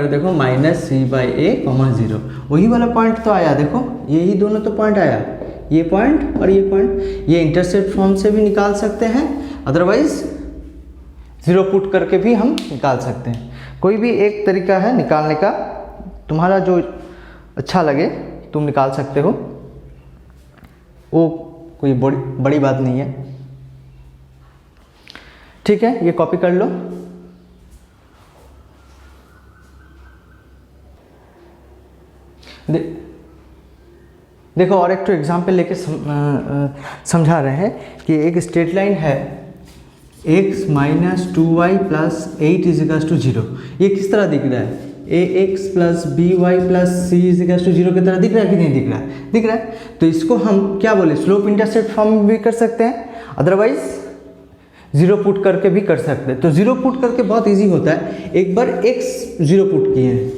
देखो minus c by a comma 0, वही वाला पॉइंट तो आया, देखो यही दोनों तो पॉइंट आया, ये पॉइंट और ये पॉइंट। ये इंटरसेप्ट फॉर्म से भी निकाल सकते हैं, अदरवाइज 0 पुट करके भी हम निकाल सकते हैं। कोई भी एक तरीका है निकालने का, तुम्हारा जो अच्छा लगे तुम निकाल सकते हो, वो कोई बड़ी बात नहीं है। ठीक है, ये कॉपी कर लो। देखो और एक तो एग्जाम्पल लेके समझा रहे हैं कि एक स्ट्रेट लाइन है x minus 2y plus 8 equals to 0। ये किस तरह दिख रहा है, a x plus b y plus c equals to 0 की तरह दिख रहा है कि नहीं दिख रहा है, दिख रहा है। तो इसको हम क्या बोले, स्लोप इंटरसेप्ट फॉर्म में भी कर सकते हैं, अदरवाइज 0 पुट करके भी कर सकते हैं। तो 0 पुट करके बहुत ईजी होता है, एक बार x 0 पुट किए हैं,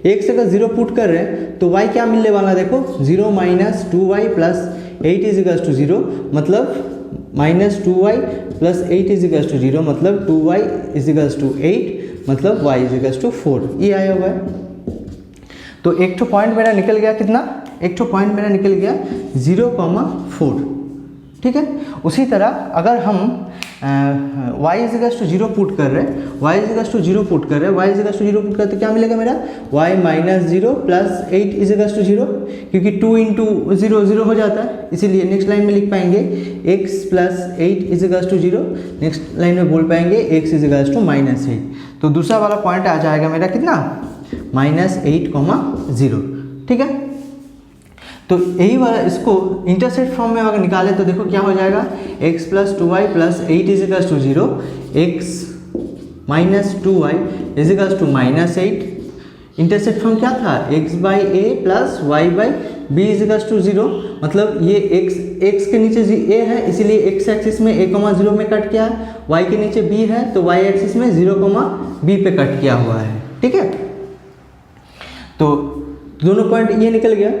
x अगर 0 पुट कर रहे हैं तो y क्या मिलने वाला, देखो 0 minus 2y plus 8 equals to 0, मतलब minus 2y plus 8 equals to 0, मतलब 2y इजिकल्स टू 8, मतलब y इजिकल्स टू 4, ये आया हुआ है। तो एक तो पॉइंट मेरा निकल गया कितना, एक तो पॉइंट मेरा निकल गया 0,4। ठीक है, उसी तरह अगर हम y इजिकल्स टू 0 पुट कर रहे हैं, y इजिकल्स टू 0 पुट कर रहे हैं, y इजिकल्स टू 0 पुट करते क्या मिलेगा मेरा, y minus 0 plus 8 equals to 0, क्योंकि 2 इंटू 0 0 हो जाता है, इसीलिए नेक्स्ट लाइन में लिख पाएंगे x plus 8 equals to 0, next line में बोल पाएंगे x इजिकल्स टू माइनस 8। तो दूसरा वाला पॉइंट आ जाएगा मेरा कितना, माइनस 8,0। ठीक है, तो यही वाला इसको इंटरसेप्ट फॉर्म में अगर निकाले तो देखो क्या हो जाएगा, x plus 2y plus 8 equals to 0, x minus 2y equals to minus 8। Intercept form क्या था, x by a plus y by b equals to 0, मतलब ये x के नीचे a है, इसीलिए x एक्सिस में a,0 में कट किया है, y के नीचे b है तो y एक्सिस में 0,b पे कट किया हुआ है। ठीक है, तो दोनों पॉइंट ये निकल गया।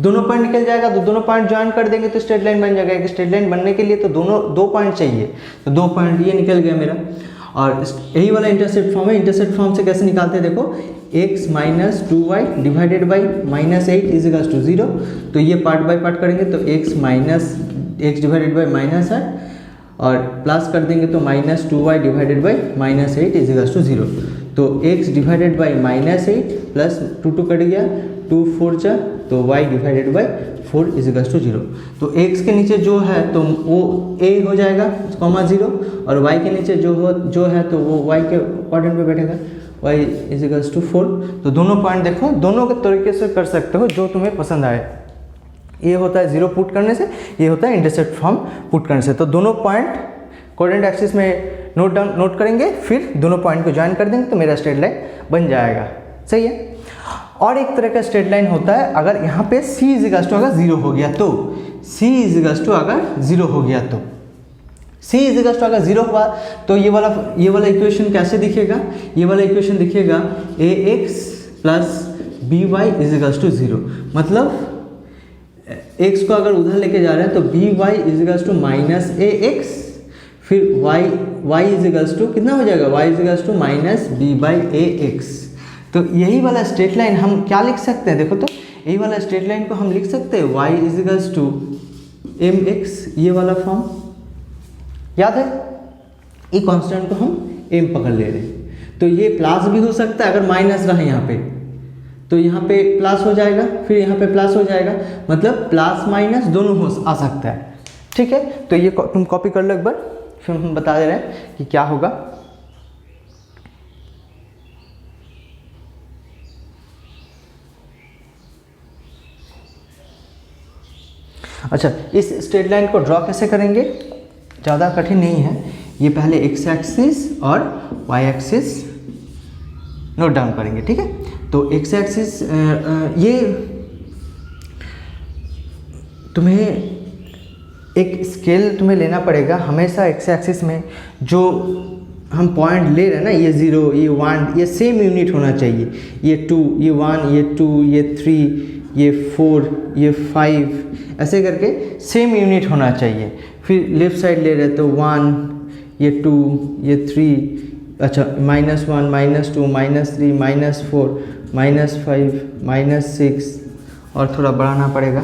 दोनों पॉइंट निकल जाएगा, तो दोनों पॉइंट ज्वाइन कर देंगे तो स्ट्रेट लाइन बन जाएगा। एक स्ट्रेट लाइन बनने के लिए तो दो पॉइंट चाहिए, तो 2 पॉइंट ये निकल गया मेरा। और यही वाला इंटरसेप्ट फॉर्म है। इंटरसेप्ट फॉर्म से कैसे निकालते हैं देखो, x minus 2y divided by -8 is equals to 0। तो ये पार्ट बाय पार्ट करेंगे तो x डिवाइडेड बाई -8 और प्लस कर देंगे तो -2y divided by -8 is equals to 0। तो x divided by -8 plus 2 cut गया, 2 4 जा, तो y divided by 4 is equals to 0। तो x के नीचे जो है तो वो a हो जाएगा, 0, और y के नीचे जो है तो वो y के क्वाड्रेंट पे बैठेगा, y इज इक्वल्स टू 4। तो दोनों पॉइंट देखो, दोनों के तरीके से कर सकते हो जो तुम्हें पसंद आए। ये होता है 0 पुट करने से, ये होता है इंटरसेप्ट फॉर्म पुट करने से। तो दोनों पॉइंट कोऑर्डिनेट एक्सिस में नोट करेंगे, फिर दोनों पॉइंट को ज्वाइन कर देंगे तो मेरा स्ट्रेट लाइन बन जाएगा। सही है। और एक तरह का स्ट्रेट लाइन होता है, अगर यहाँ पे c इज इक्वल्स टू अगर 0 हो गया तो, c इज इक्वल्स टू अगर 0 हो गया तो, c इज इक्वल्स टू अगर 0 हुआ तो ये वाला इक्वेशन कैसे दिखेगा, ये वाला इक्वेशन दिखेगा ax plus by is equals to 0। मतलब x को अगर उधर लेके जा रहे हैं तो by is equals to -ax, फिर y इज इक्वल्स टू कितना हो जाएगा, y is equals to -b/ax। तो यही वाला स्ट्रेट लाइन हम क्या लिख सकते हैं देखो, तो यही वाला स्ट्रेट लाइन को हम लिख सकते हैं y is equals to mx, ये वाला फॉर्म याद है। ये कांस्टेंट को हम m पकड़ ले रहे हैं, तो ये प्लस भी हो सकता है, अगर माइनस रहा यहाँ पे तो यहाँ पे प्लस हो जाएगा, फिर यहाँ पे प्लस हो जाएगा, मतलब प्लस माइनस दोनों आ सकता है। ठीक है, तो ये तुम कॉपी कर लो एक बार, फिर हम बता दे रहे हैं कि क्या होगा। अच्छा, इस स्ट्रेट लाइन को ड्रॉ कैसे करेंगे, ज़्यादा कठिन नहीं है। ये पहले x एक्सिस और y एक्सिस नोट डाउन करेंगे। ठीक है, तो x एक्सिस ये तुम्हें एक स्केल तुम्हें लेना पड़ेगा हमेशा। x एक्सिस में जो हम पॉइंट ले रहे हैं ना, ये 0, ये 1, ये सेम यूनिट होना चाहिए। ये 2, ये 1, ये 2, ये 3, ये 4, ये 5, ऐसे करके सेम यूनिट होना चाहिए। फिर लेफ्ट साइड ले रहे तो 1, ये 2, ये 3, अच्छा -1, -2, -3, -4, -5, -6 और थोड़ा बढ़ाना पड़ेगा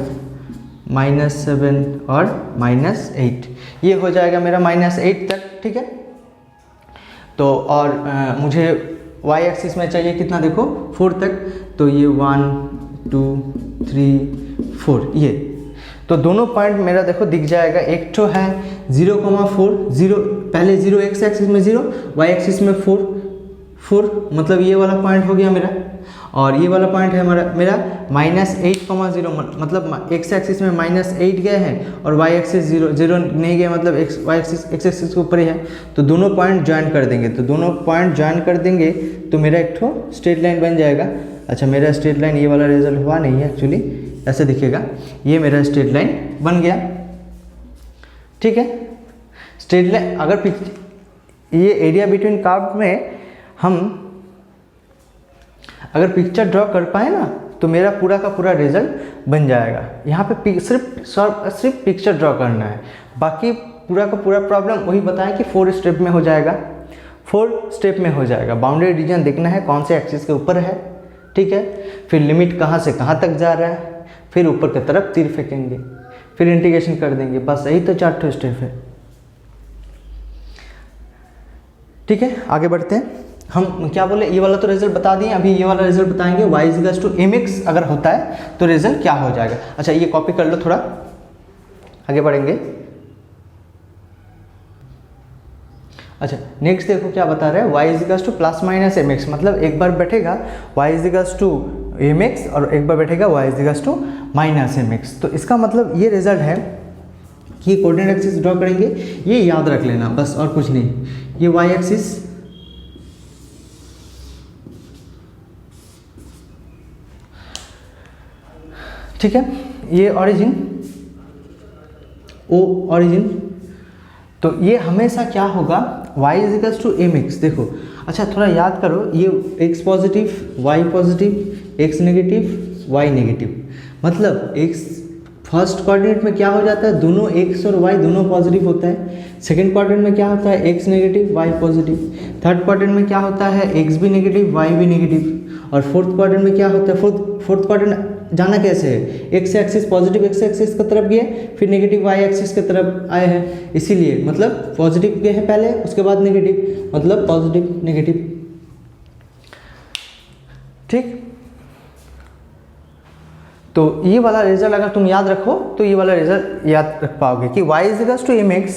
-7 और -8, ये हो जाएगा मेरा -8 तक। ठीक है, तो और मुझे y एक्सिस में चाहिए कितना देखो 4 तक, तो ये 1 2 3 4, ये तो दोनों पॉइंट मेरा देखो दिख जाएगा। एक तो है 0,4, 0 पहले 0 x एक्सिस में 0, y एक्सिस में 4, मतलब ये वाला पॉइंट हो गया मेरा। और ये वाला पॉइंट है मेरा -8,0, मतलब x एक्सिस में -8 गए हैं और y एक्सिस 0 नहीं गए, मतलब y एक्सिस के ऊपर ही है। तो दोनों पॉइंट ज्वाइन कर देंगे, तो दोनों पॉइंट ज्वाइन कर देंगे तो मेरा एक ठो स्ट्रेट लाइन बन जाएगा। अच्छा, मेरा स्ट्रेट लाइन ये वाला रिजल्ट हुआ नहीं है, एक्चुअली ऐसे दिखेगा, ये मेरा स्ट्रेट लाइन बन गया। ठीक है, स्ट्रेट लाइन अगर ये एरिया बिटवीन कर्व में हम अगर पिक्चर ड्रॉ कर पाए ना तो मेरा पूरा का पूरा रिजल्ट बन जाएगा। यहाँ पे सिर्फ पिक्चर ड्रॉ करना है, बाकी पूरा का पूरा प्रॉब्लम वही बताया कि 4 स्टेप में हो जाएगा। 4 स्टेप में हो जाएगा। बाउंड्री रीजन देखना है कौन से एक्सिस के ऊपर है, ठीक है, फिर लिमिट कहाँ से कहाँ तक जा रहा है, फिर ऊपर की तरफ तीर फेंकेंगे, फिर इंटीग्रेशन कर देंगे। बस यही तो 4 स्टेप है। ठीक है, आगे बढ़ते हैं। हम क्या बोले, ये वाला तो रिजल्ट बता दिए, अभी ये वाला रिजल्ट बताएंगे। y इक्वल्स टू mx अगर होता है तो रिजल्ट क्या हो जाएगा। अच्छा, ये कॉपी कर लो, थोड़ा आगे बढ़ेंगे। अच्छा, नेक्स्ट देखो क्या बता रहा है, y इक्वल्स टू ±mx, मतलब एक बार बैठेगा y इक्वल्स टू mx और एक बार बैठेगा y इक्वल्स टू -mx। तो इसका मतलब ये रिजल्ट है कि कोऑर्डिनेट एक्सिस ड्रॉ करेंगे, ये याद रख लेना बस, और कुछ नहीं। ये y एक्सिस, ठीक है, ये ओरिजिन O ओरिजिन, तो ये हमेशा क्या होगा, y इक्वल्स टू mx। देखो, अच्छा थोड़ा याद करो, ये x positive, y positive, x negative, y negative, मतलब एक्स फर्स्ट क्वाड्रेंट में क्या हो जाता है, दोनों एक्स और वाई दोनों पॉजिटिव होता है। सेकंड क्वाड्रेंट में क्या होता है, x negative y positive. Third quadrant में क्या होता है, एक्स भी नेगेटिव वाई भी नेगेटिव। और फोर्थ क्वाड्रेंट में क्या होता है, फोर्थ क्वाड्रेंट जाना कैसे है, x axis positive x axis की तरफ गए, फिर नेगेटिव वाई एक्सिस की तरफ आए हैं, इसीलिए मतलब पॉजिटिव गए हैं पहले, उसके बाद नेगेटिव, मतलब पॉजिटिव नेगेटिव। ठीक, तो ये वाला रिजल्ट अगर तुम याद रखो तो ये वाला रिजल्ट याद रख पाओगे कि y is to m x.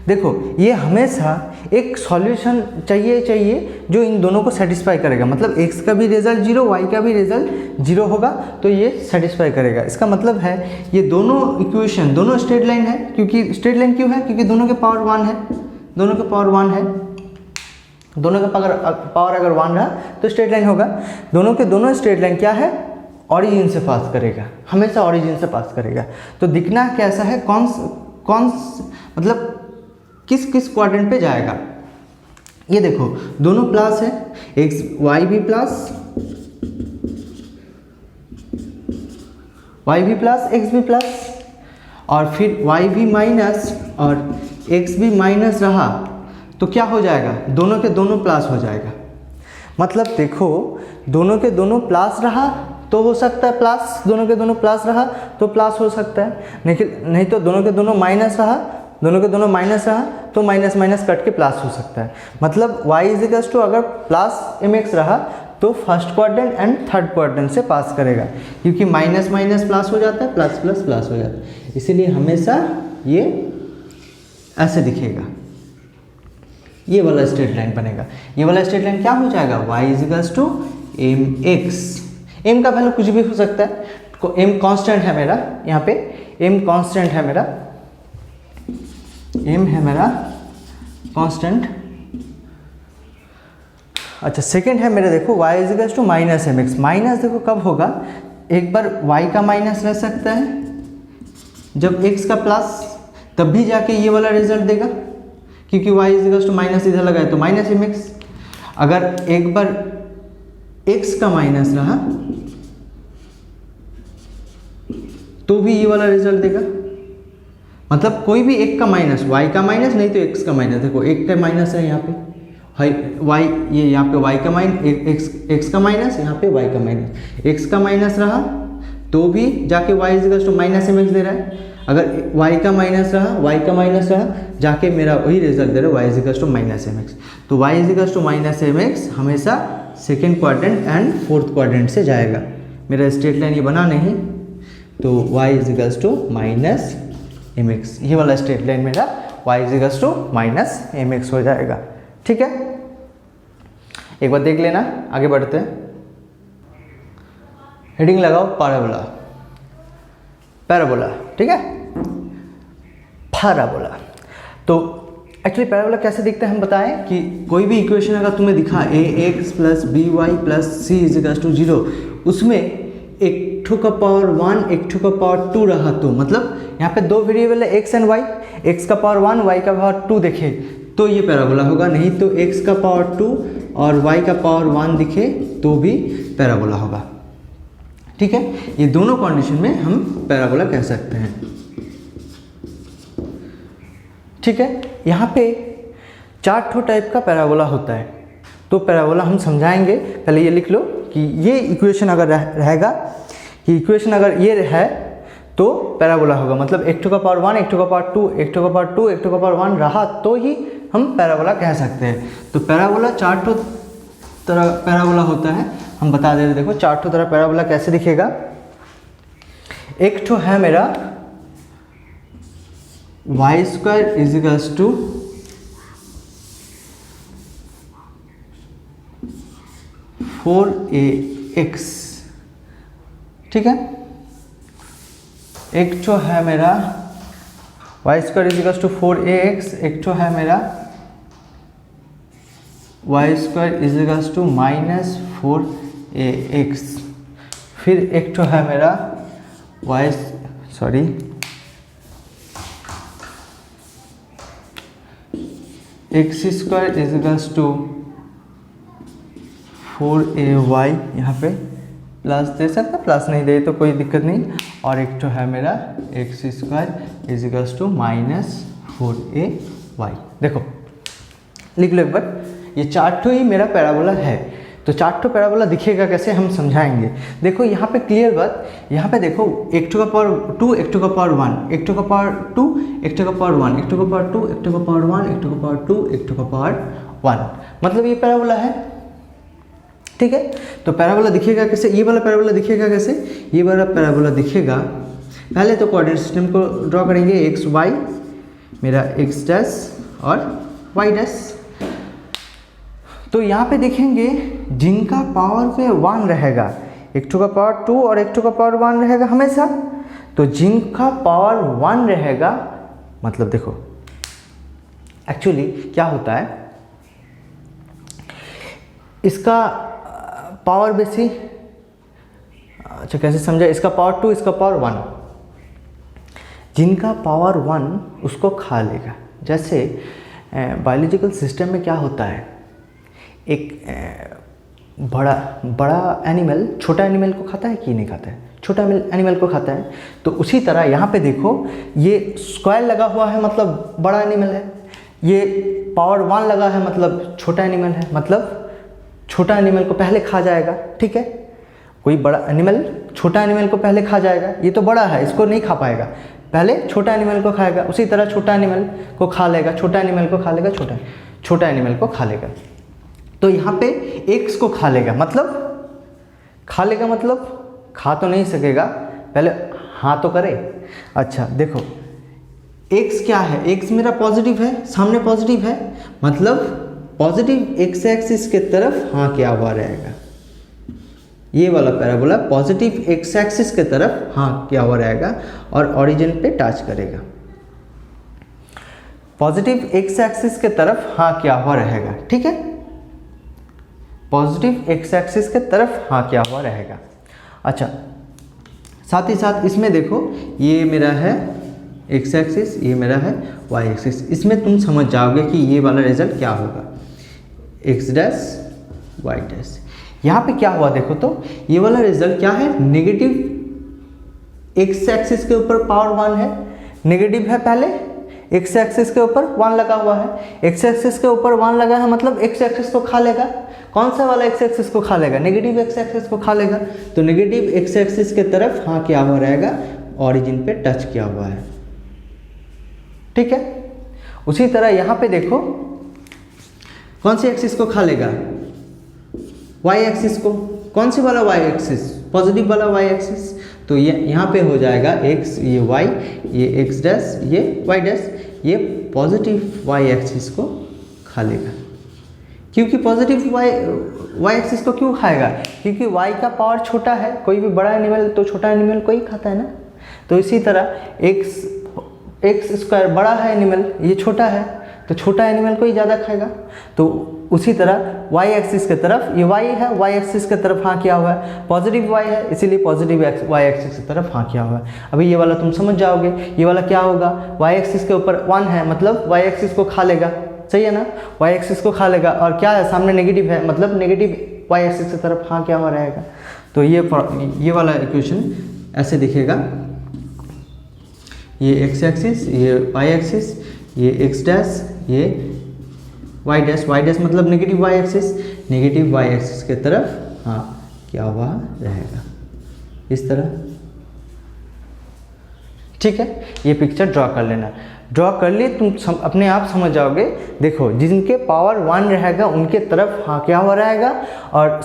देखो ये हमेशा एक सॉल्यूशन चाहिए जो इन दोनों को सेटिस्फाई करेगा, मतलब x का भी रिजल्ट जीरो, y का भी रिजल्ट जीरो होगा तो ये सेटिस्फाई करेगा। इसका मतलब है ये दोनों इक्वेशन दोनों स्ट्रेट लाइन है, क्योंकि स्ट्रेट लाइन क्यों है, क्योंकि दोनों के पावर 1 है, दोनों के पावर 1 है, दोनों का पावर अगर 1 रहा तो स्ट्रेट लाइन होगा। दोनों के दोनों स्ट्रेट लाइन क्या है, ऑरिजिन से पास करेगा, हमेशा ऑरिजिन से पास करेगा। तो दिखना कैसा है, कौन मतलब किस क्वाड्रेंट पे जाएगा। ये देखो दोनों प्लस है, एक्स वाई भी प्लस एक्स भी प्लस, और फिर वाई भी माइनस और एक्स भी माइनस रहा तो क्या हो जाएगा, दोनों के दोनों प्लस हो जाएगा। मतलब देखो दोनों के दोनों प्लस रहा तो हो सकता है प्लस, दोनों के दोनों प्लस रहा तो प्लस हो सकता है, नहीं तो दोनों के दोनों माइनस रहा, दोनों के दोनों माइनस रहा तो माइनस माइनस कट के प्लस हो सकता है। मतलब y इज टू अगर प्लस एम एक्स रहा तो first quadrant and third quadrant से पास करेगा, क्योंकि माइनस माइनस प्लस हो जाता है, प्लस प्लस प्लस हो जाता है, इसीलिए हमेशा ये ऐसे दिखेगा, ये वाला स्ट्रेट लाइन बनेगा। ये वाला स्ट्रेट लाइन क्या हो जाएगा, y is to m x. m का वैल्यू कुछ भी हो सकता है, m कांस्टेंट है मेरा, यहाँ पे m कांस्टेंट है मेरा, m है मेरा कांस्टेंट। अच्छा सेकंड है मेरा, देखो y is to minus m x. Minus देखो कब होगा, एक बार y का माइनस रह सकता है, जब x का प्लस, तब भी जाके ये वाला रिजल्ट देगा, क्योंकि y इज टू माइनस इधर लगा है तो माइनस एम एक्स। अगर एक बार x का माइनस रहा तो भी ये वाला रिजल्ट देगा, मतलब कोई भी एक का माइनस, y का माइनस नहीं तो x का माइनस। देखो एक का माइनस है यहाँ पे y, ये यहाँ पे y का माइनस, x का माइनस, यहाँ पे y का माइनस, x का माइनस रहा तो भी जाके y is to minus m x दे रहा है। अगर y का माइनस रहा जाके मेरा वही रिजल्ट दे रहा है, y is to minus m x. तो y is to minus m x हमेशा second quadrant and fourth quadrant से जाएगा। मेरा स्ट्रेट लाइन ये बना नहीं तो y is to minus m x, ये वाला स्ट्रेट लाइन मेरा y is to minus m x हो जाएगा। ठीक है, एक बार देख लेना, आगे बढ़ते हैं। हेडिंग लगाओ पैराबोला, पैराबोला, ठीक है, पैराबोला। तो एक्चुअली पैराबोला कैसे दिखता है हम बताएं कि कोई भी इक्वेशन अगर तुम्हें दिखा a x plus b y plus c is to zero, उसमें एक ठो का पावर 1 एक ठो का पावर 2 रहा तो मतलब यहाँ पे दो वेरिएबल है एक्स एंड वाई, एक्स का पावर 1 वाई का पावर 2 देखे तो ये पैराबोला होगा, नहीं तो एक्स का पावर 2 और वाई का पावर 1 दिखे तो भी पैराबोला होगा। ठीक है, ये दोनों कंडीशन में हम पैराबोला कह सकते हैं। ठीक है, यहाँ पे 4 ठो टाइप का पैराबोला होता है, तो पैराबोला हम समझाएंगे। पहले ये लिख लो कि ये इक्वेशन अगर रहेगा कि इक्वेशन अगर ये है तो पैराबोला होगा, मतलब एक ठो का पावर 1 एक ठो का पावर 2 एक ठो का पावर 2 एक ठो का पावर 1 रहा तो ही हम पैराबोला कह सकते हैं। तो पैराबोला 4 ठो तरह पैराबोला होता है, हम बता दे रहे। देखो 4 ठो तरह पैराबोला कैसे दिखेगा। एक ठो है मेरा y square equals to 4ax, ठीक है। एक ठो है मेरा y square equals to 4ax, एक ठो है मेरा y square equals to minus 4ax, फिर एक ठो है मेरा x square equals to 4ay यहाँ पे प्लस दे सकते, प्लस नहीं दे तो कोई दिक्कत नहीं। और एक तो है मेरा x square is equals to -4ay। देखो लिख लो एक बार, ये 4 ही मेरा पैराबोला है। तो 4 पैराबोला दिखेगा कैसे हम समझाएंगे। देखो यहाँ पे क्लियर बात, यहाँ पे देखो एक टू का पावर 2, एक टू का पावर 1, एक टू का पावर 2, एक टू का पावर 1, एक टू का पावर 2, एक टू का पावर 1, एक टू का पावर 2, एक टू का पावर 1, मतलब ये पैराबोला है। ठीक है, तो पैराबोला दिखेगा कैसे, ये वाला पैराबोला दिखेगा कैसे, ये वाला पैराबोला दिखेगा, पहले तो कोऑर्डिनेट सिस्टम को ड्रॉ करेंगे, एक्स वाई, मेरा एक्स डैश और वाई डैश। तो यहाँ पे देखेंगे जिनका पावर पे 1 रहेगा, एक टू का पावर 2 और एक टू का पावर 1 रहेगा हमेशा। तो जिनका पावर 1 रहेगा, मतलब देखो एक्चुअली क्या होता है, इसका पावर बेसी, अच्छा कैसे समझा, इसका पावर 2, इसका पावर 1, जिनका पावर 1 उसको खा लेगा। जैसे बायोलॉजिकल सिस्टम में क्या होता है, एक बड़ा एनिमल छोटा एनिमल को खाता है कि नहीं खाता है, छोटा एनिमल को खाता है। तो उसी तरह यहाँ पे देखो ये स्क्वायर लगा हुआ है मतलब बड़ा एनिमल है, ये पावर 1 लगा है मतलब छोटा एनिमल है, मतलब छोटा एनिमल को पहले खा जाएगा। ठीक है, कोई बड़ा एनिमल छोटा एनिमल को पहले खा जाएगा, ये तो बड़ा है इसको नहीं खा पाएगा, पहले छोटा एनिमल को खाएगा, उसी तरह छोटा एनिमल को खा लेगा, छोटा एनिमल को खा लेगा, छोटा एनिमल को खा लेगा। तो यहाँ पे एक्स को खा लेगा, मतलब खा तो नहीं सकेगा, पहले हाँ तो करे। अच्छा देखो एक्स क्या है, एक्स मेरा पॉजिटिव है, सामने पॉजिटिव है, मतलब पॉजिटिव एक्स एक्सिस के तरफ हाँ क्या हुआ रहेगा, ये वाला पैराबोला पॉजिटिव एक्स एक्सिस के तरफ हाँ क्या हुआ रहेगा और ओरिजिन पे टच करेगा। पॉजिटिव एक्स एक्सिस के तरफ हाँ क्या हुआ रहेगा। ठीक है, पॉजिटिव एक्स एक्सिस के तरफ हाँ क्या हुआ रहेगा। अच्छा साथ ही साथ इसमें देखो ये मेरा है एक्स एक्सिस, ये मेरा है वाई एक्सिस, इसमें तुम समझ जाओगे कि ये वाला रिजल्ट क्या होगा, एक्स डैश वाई डैश। यहाँ पे क्या हुआ देखो, तो ये वाला रिजल्ट क्या है, नेगेटिव एक्स एक्सिस के ऊपर पावर 1 है, नेगेटिव है, पहले एक्स एक्सिस के ऊपर 1 लगा हुआ है, एक्स एक्सिस के ऊपर 1 लगा है मतलब एक्स एक्सिस को खा लेगा। कौन सा वाला एक्स एक्सिस को खा लेगा, नेगेटिव एक्स एक्सिस को खा लेगा। तो नेगेटिव एक्स एक्सिस के तरफ हाँ क्या हुआ रहेगा, ओरिजिन पे टच किया हुआ है। ठीक है, उसी तरह यहाँ पे देखो कौन सी एक्सिस को खा लेगा, वाई एक्सिस को। कौन सी वाला वाई एक्सिस, पॉजिटिव वाला वाई एक्सिस। तो ये यहाँ पे हो जाएगा एक्स, ये वाई, ये एक्स डैश, ये वाई डैश, ये पॉजिटिव वाई एक्सिस को खा लेगा। क्योंकि पॉजिटिव वाई एक्सिस को क्यों खाएगा, क्योंकि वाई का पावर छोटा है, कोई भी बड़ा एनिमल तो छोटा एनिमल को ही खाता है ना। तो इसी तरह एक्स स्क्वायर बड़ा है एनिमल, ये छोटा है तो छोटा एनिमल को ही ज़्यादा खाएगा। तो उसी तरह वाई एक्सिस के तरफ, ये वाई है, वाई एक्सिस के तरफ हाँ किया हुआ है, पॉजिटिव वाई है इसीलिए पॉजिटिव वाई एक्सिस की तरफ हाँ किया हुआ है। अभी ये वाला तुम समझ जाओगे, ये वाला क्या होगा, वाई एक्सिस के ऊपर 1 है मतलब वाई एक्सिस को खा लेगा, सही है ना, वाई एक्सिस को खा लेगा। और क्या है, सामने नेगेटिव है मतलब नेगेटिव वाई एक्सिस की तरफ हाँ क्या हुआ रहेगा। तो ये वाला इक्वेशन ऐसे दिखेगा, ये एक्स एक्सिस, ये वाई एक्सिस, ये एक्स डैश, ये वाई डैश, वाई डैश मतलब negative y axis, negative y axis के तरफ हाँ क्या हुआ रहेगा, इस तरह। ठीक है, ये पिक्चर ड्रॉ कर लेना, ड्रॉ कर लिए तुम अपने आप समझ जाओगे। देखो जिनके पावर 1 रहेगा उनके तरफ हाँ क्या हुआ रहेगा, और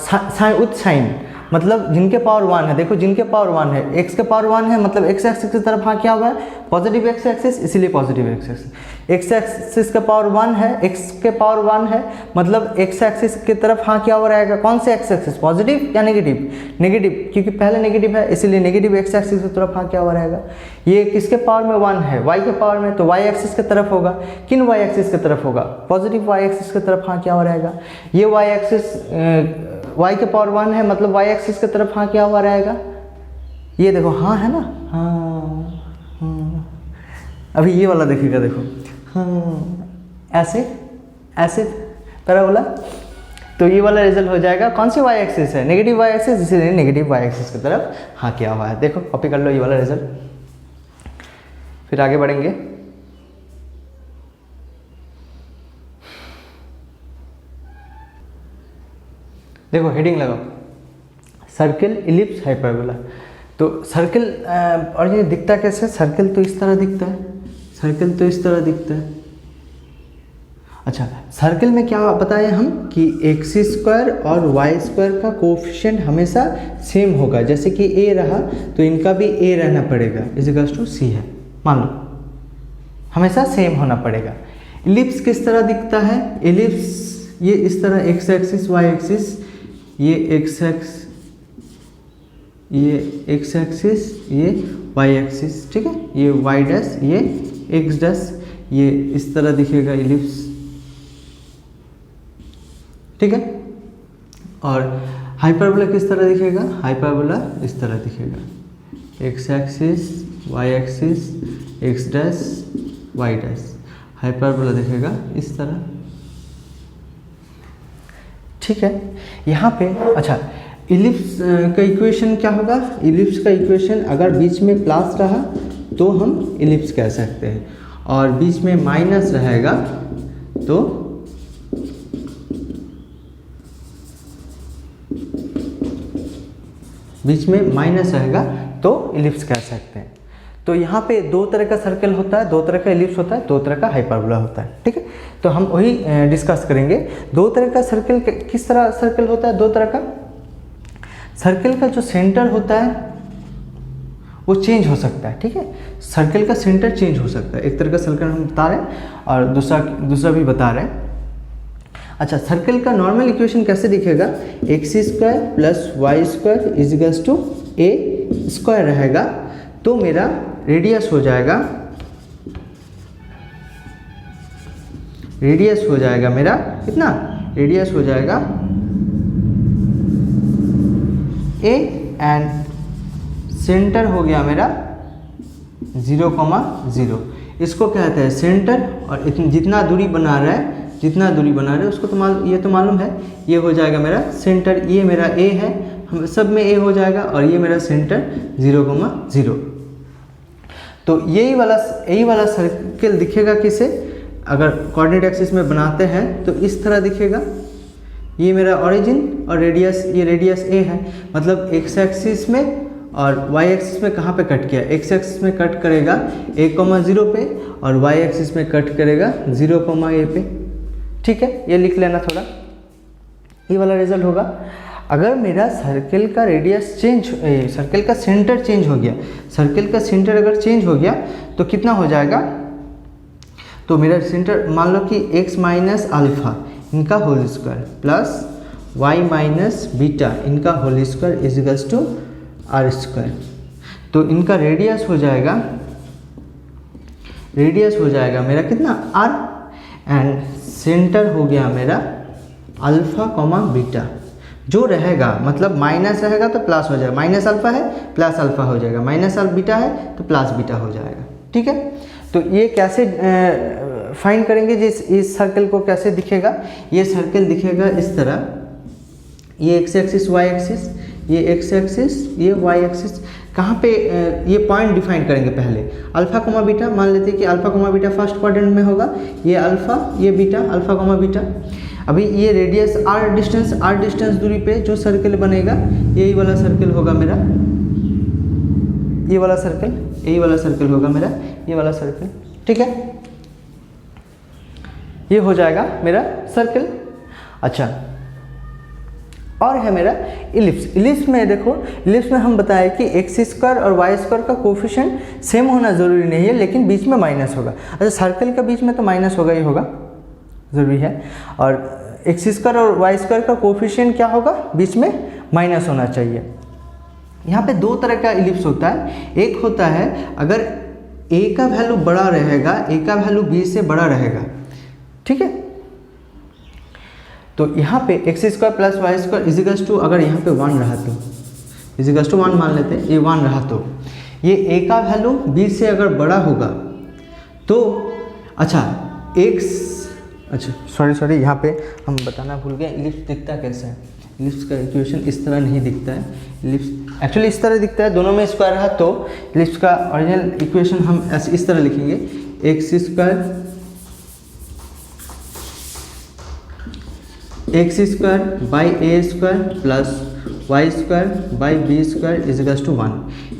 विथ साइन मतलब जिनके पावर 1 है, देखो जिनके पावर 1 है, एक्स के पावर 1 है मतलब एक्स एक्सिस की तरफ हाँ क्या हुआ है, पॉजिटिव एक्स एक्सिस, इसीलिए positive x axis. X axis का पावर 1 है, एक्स के पावर 1 है मतलब एक्स एक्सिस की तरफ हाँ क्या हो रहेगा, कौन से एक्स एक्सिस, पॉजिटिव या नेगेटिव, नेगेटिव, क्योंकि पहले नेगेटिव है इसीलिए नेगेटिव एक्स एक्सिस की तरफ हाँ क्या हो रहेगा। ये किसके पावर में 1 है, वाई के पावर में, तो वाई एक्सिस की तरफ होगा, किन वाई एक्सिस की तरफ होगा, पॉजिटिव वाई एक्सिस की तरफ हाँ क्या हो रहेगा। ये वाई एक्सिस वाई के पावर 1 है मतलब वाई एक्सिस की तरफ हाँ क्या हुआ रहेगा, ये देखो हाँ है ना, हाँ। अभी ये वाला देखिएगा, देखो हाँ, ऐसे पैराबोला, तो ये वाला रिजल्ट हो जाएगा, कौन सी वाई एक्सिस है, नेगेटिव वाई एक्सिस, इसीलिए नेगेटिव वाई एक्सिस की तरफ हाँ किया हुआ है। देखो कॉपी कर लो ये वाला रिजल्ट। फिर आगे बढ़ेंगे। देखो हेडिंग लगाओ, सर्किल, इलिप्स, हाइपरबोला। तो सर्किल और ये दिखता कैसे, सर्किल तो इस तरह दिखता है, सर्किल तो इस तरह दिखता है। अच्छा, सर्किल में क्या बताए हम कि एक्स स्क्वायर और वाई स्क्वायर का कोफिशिएंट हमेशा सेम होगा। जैसे कि ए रहा तो इनका भी ए रहना पड़ेगा, इज टू सी है, मान लो हमेशा सेम होना पड़ेगा। इलिप्स किस तरह दिखता है, इलिप्स ये इस तरह एक्स एक्सिस वाई एक्सिस, ये एक्स एक्सिस, ये वाई एक्सिस, ठीक है, ये वाई डैश, ये एक्स डैश, ये इस तरह दिखेगा इलिप्स, ठीक है। और हाइपरबोला किस तरह दिखेगा, हाइपरबोला इस तरह दिखेगा, x axis y axis, x dash y dash, hyperbola दिखेगा इस तरह, ठीक है। यहाँ पे अच्छा, इलिप्स का इक्वेशन क्या होगा, इलिप्स का इक्वेशन अगर बीच में प्लस रहा तो हम इलिप्स कह सकते हैं, और बीच में माइनस रहेगा तो बीच में माइनस रहेगा तो इलिप्स कह सकते हैं। तो यहाँ पे दो तरह का सर्कल होता है, दो तरह का इलिप्स होता है, दो तरह का हाइपरबोला होता है, ठीक है। तो हम वही डिस्कस करेंगे। दो तरह का सर्कल किस तरह सर्कल होता है, दो तरह का सर्कल का जो सेंटर होता है वो चेंज हो सकता है, ठीक है। सर्कल का सेंटर चेंज हो सकता है, एक तरह का सर्कल हम बता रहे हैं और दूसरा भी बता रहे हैं। अच्छा, सर्कल का नॉर्मल इक्वेशन कैसे दिखेगा, x square plus y square equals to a square रहेगा। तो मेरा रेडियस हो जाएगा, रेडियस हो जाएगा मेरा कितना, रेडियस हो जाएगा ए, एंड सेंटर हो गया मेरा 0,0। इसको कहते हैं सेंटर, और जितना दूरी बना रहा है, जितना दूरी बना रहे हैं उसको तो ये तो मालूम है, ये हो जाएगा मेरा सेंटर, ये मेरा ए है, हम सब में ए हो जाएगा, और ये मेरा सेंटर 0,0। तो यही वाला सर्कल दिखेगा किसे, अगर कोऑर्डिनेट एक्सिस में बनाते हैं तो इस तरह दिखेगा। ये मेरा ओरिजिन और रेडियस, ये रेडियस ए है, मतलब एक्स एक्सिस में और वाई एक्सिस में कहाँ पे कट किया, एक्स एक्सिस में कट करेगा a,0 पे, और वाई एक्सिस में कट करेगा 0,a पे, ठीक है। ये लिख लेना थोड़ा, ये वाला रिजल्ट होगा। अगर मेरा सर्कल का रेडियस चेंज, सर्कल का सेंटर चेंज हो गया, सर्कल का सेंटर अगर चेंज हो गया तो कितना हो जाएगा, तो मेरा सेंटर मान लो कि x माइनस अल्फा इनका whole square plus y minus beta इनका whole square equals to r square. तो इनका रेडियस हो जाएगा, रेडियस हो जाएगा मेरा कितना r, एंड सेंटर हो गया मेरा अल्फा कॉमा बीटा। जो रहेगा मतलब माइनस रहेगा तो प्लस हो जाएगा, माइनस अल्फा है प्लस अल्फा हो जाएगा, माइनस बीटा है तो प्लस बीटा हो जाएगा, ठीक है। तो ये कैसे फाइंड करेंगे, जिस इस सर्कल को कैसे दिखेगा, ये सर्कल दिखेगा इस तरह, ये एक्स एक्सिस वाई एक्सिस, ये एक्स एक्सिस, ये वाई एक्सिस। कहाँ पे ये पॉइंट डिफाइन करेंगे पहले, अल्फा कोमा बीटा, मान लेते हैं कि alpha comma beta first quadrant में होगा, ये अल्फा ये बीटा, अल्फा कोमा बीटा। अभी ये रेडियस आर डिस्टेंस दूरी पे जो सर्कल बनेगा यही वाला सर्कल होगा मेरा, ये वाला सर्कल, यही वाला सर्कल होगा मेरा, ये वाला सर्कल, ठीक है। ये हो जाएगा मेरा सर्कल। अच्छा, और है मेरा इलिप्स। इलिप्स में देखो, इलिप्स में हम बताए कि एक्स स्क्वायर और वाई स्क्वायर का कोफिशिएंट सेम होना ज़रूरी नहीं है, लेकिन बीच में माइनस होगा। अच्छा, सर्कल का बीच में तो माइनस होगा ही होगा, ज़रूरी है। और एक्स स्क्वायर और वाई स्क्वायर का कोफिशिएंट क्या होगा, बीच में माइनस होना चाहिए। यहाँ पे दो तरह का इलिप्स होता है, एक होता है अगर a का वैल्यू बड़ा रहेगा, a का वैल्यू b से बड़ा रहेगा, ठीक है। तो यहाँ पे x square plus y square equals to, अगर यहाँ पे 1 रहा तो इजिकल्स टू 1 मान लेते हैं, ये 1 रहा तो ये a का वैल्यू b से अगर बड़ा होगा तो, अच्छा x अच्छा सॉरी यहाँ पे हम बताना भूल गए, इलिप्स दिखता कैसा है। इलिप्स का इक्वेशन इस तरह नहीं दिखता है, इलिप्स एक्चुअली इस तरह दिखता है, दोनों में स्क्वायर रहा तो इलिप्स का ओरिजिनल इक्वेशन हम ऐसे इस तरह लिखेंगे, x square by a square plus y square by b square is equals to 1।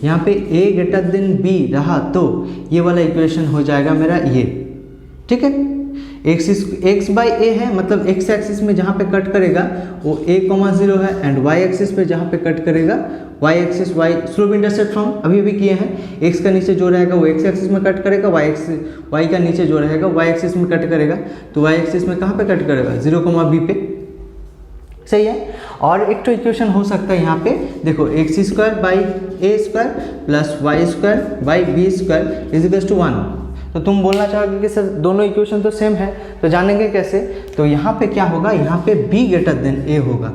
यहाँ पे a ग्रेटर देन b रहा तो ये वाला इक्वेशन हो जाएगा मेरा ये, ठीक है। एक्स बाई ए है, मतलब एक्स एक्सिस में जहाँ पे कट करेगा वो a,0 है, एंड वाई एक्सिस पे जहाँ पे कट करेगा y axis y slope intercept from अभी किए हैं, एक्स का नीचे जो रहेगा वो एक्स एक्सिस में कट करेगा, वाई का नीचे जो रहेगा वाई एक्सिस में कट करेगा, तो वाई एक्सिस में कहाँ पे कट करेगा 0,b पे, सही है। और एक तो इक्वेशन हो सकता है यहाँ पे देखो, x square by a square plus y square by b square is equals to 1। तो तुम बोलना चाहोगे कि सर दोनों इक्वेशन तो सेम है, तो जानेंगे कैसे। तो यहाँ पे क्या होगा, यहाँ पे b ग्रेटर देन a होगा,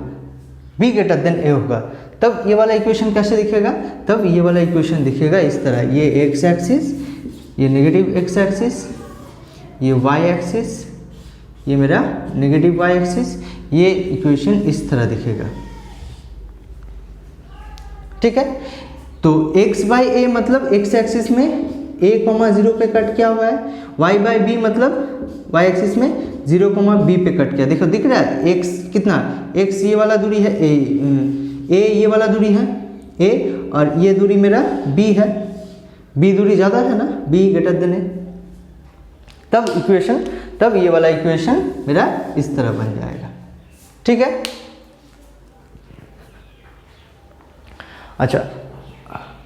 b ग्रेटर देन a होगा, तब ये वाला इक्वेशन कैसे दिखेगा, तब ये वाला इक्वेशन दिखेगा इस तरह, ये एक्स एक्सिस, ये नेगेटिव एक्स एक्सिस, ये वाई एक्सिस, ये मेरा नेगेटिव वाई एक्सिस, ये इक्वेशन इस तरह दिखेगा, ठीक है। तो x बाई ए मतलब x एक्सिस में a,0 पे कट किया हुआ है, y बाई बी मतलब y एक्सिस में 0,b पे कट किया, देखो दिख रहा है x कितना, x ये वाला दूरी है a ये वाला दूरी है a, और ये दूरी मेरा b है, b दूरी ज़्यादा है ना, b ग्रेटर देन a, तब ये वाला इक्वेशन मेरा इस तरह बन जाएगा, ठीक है। अच्छा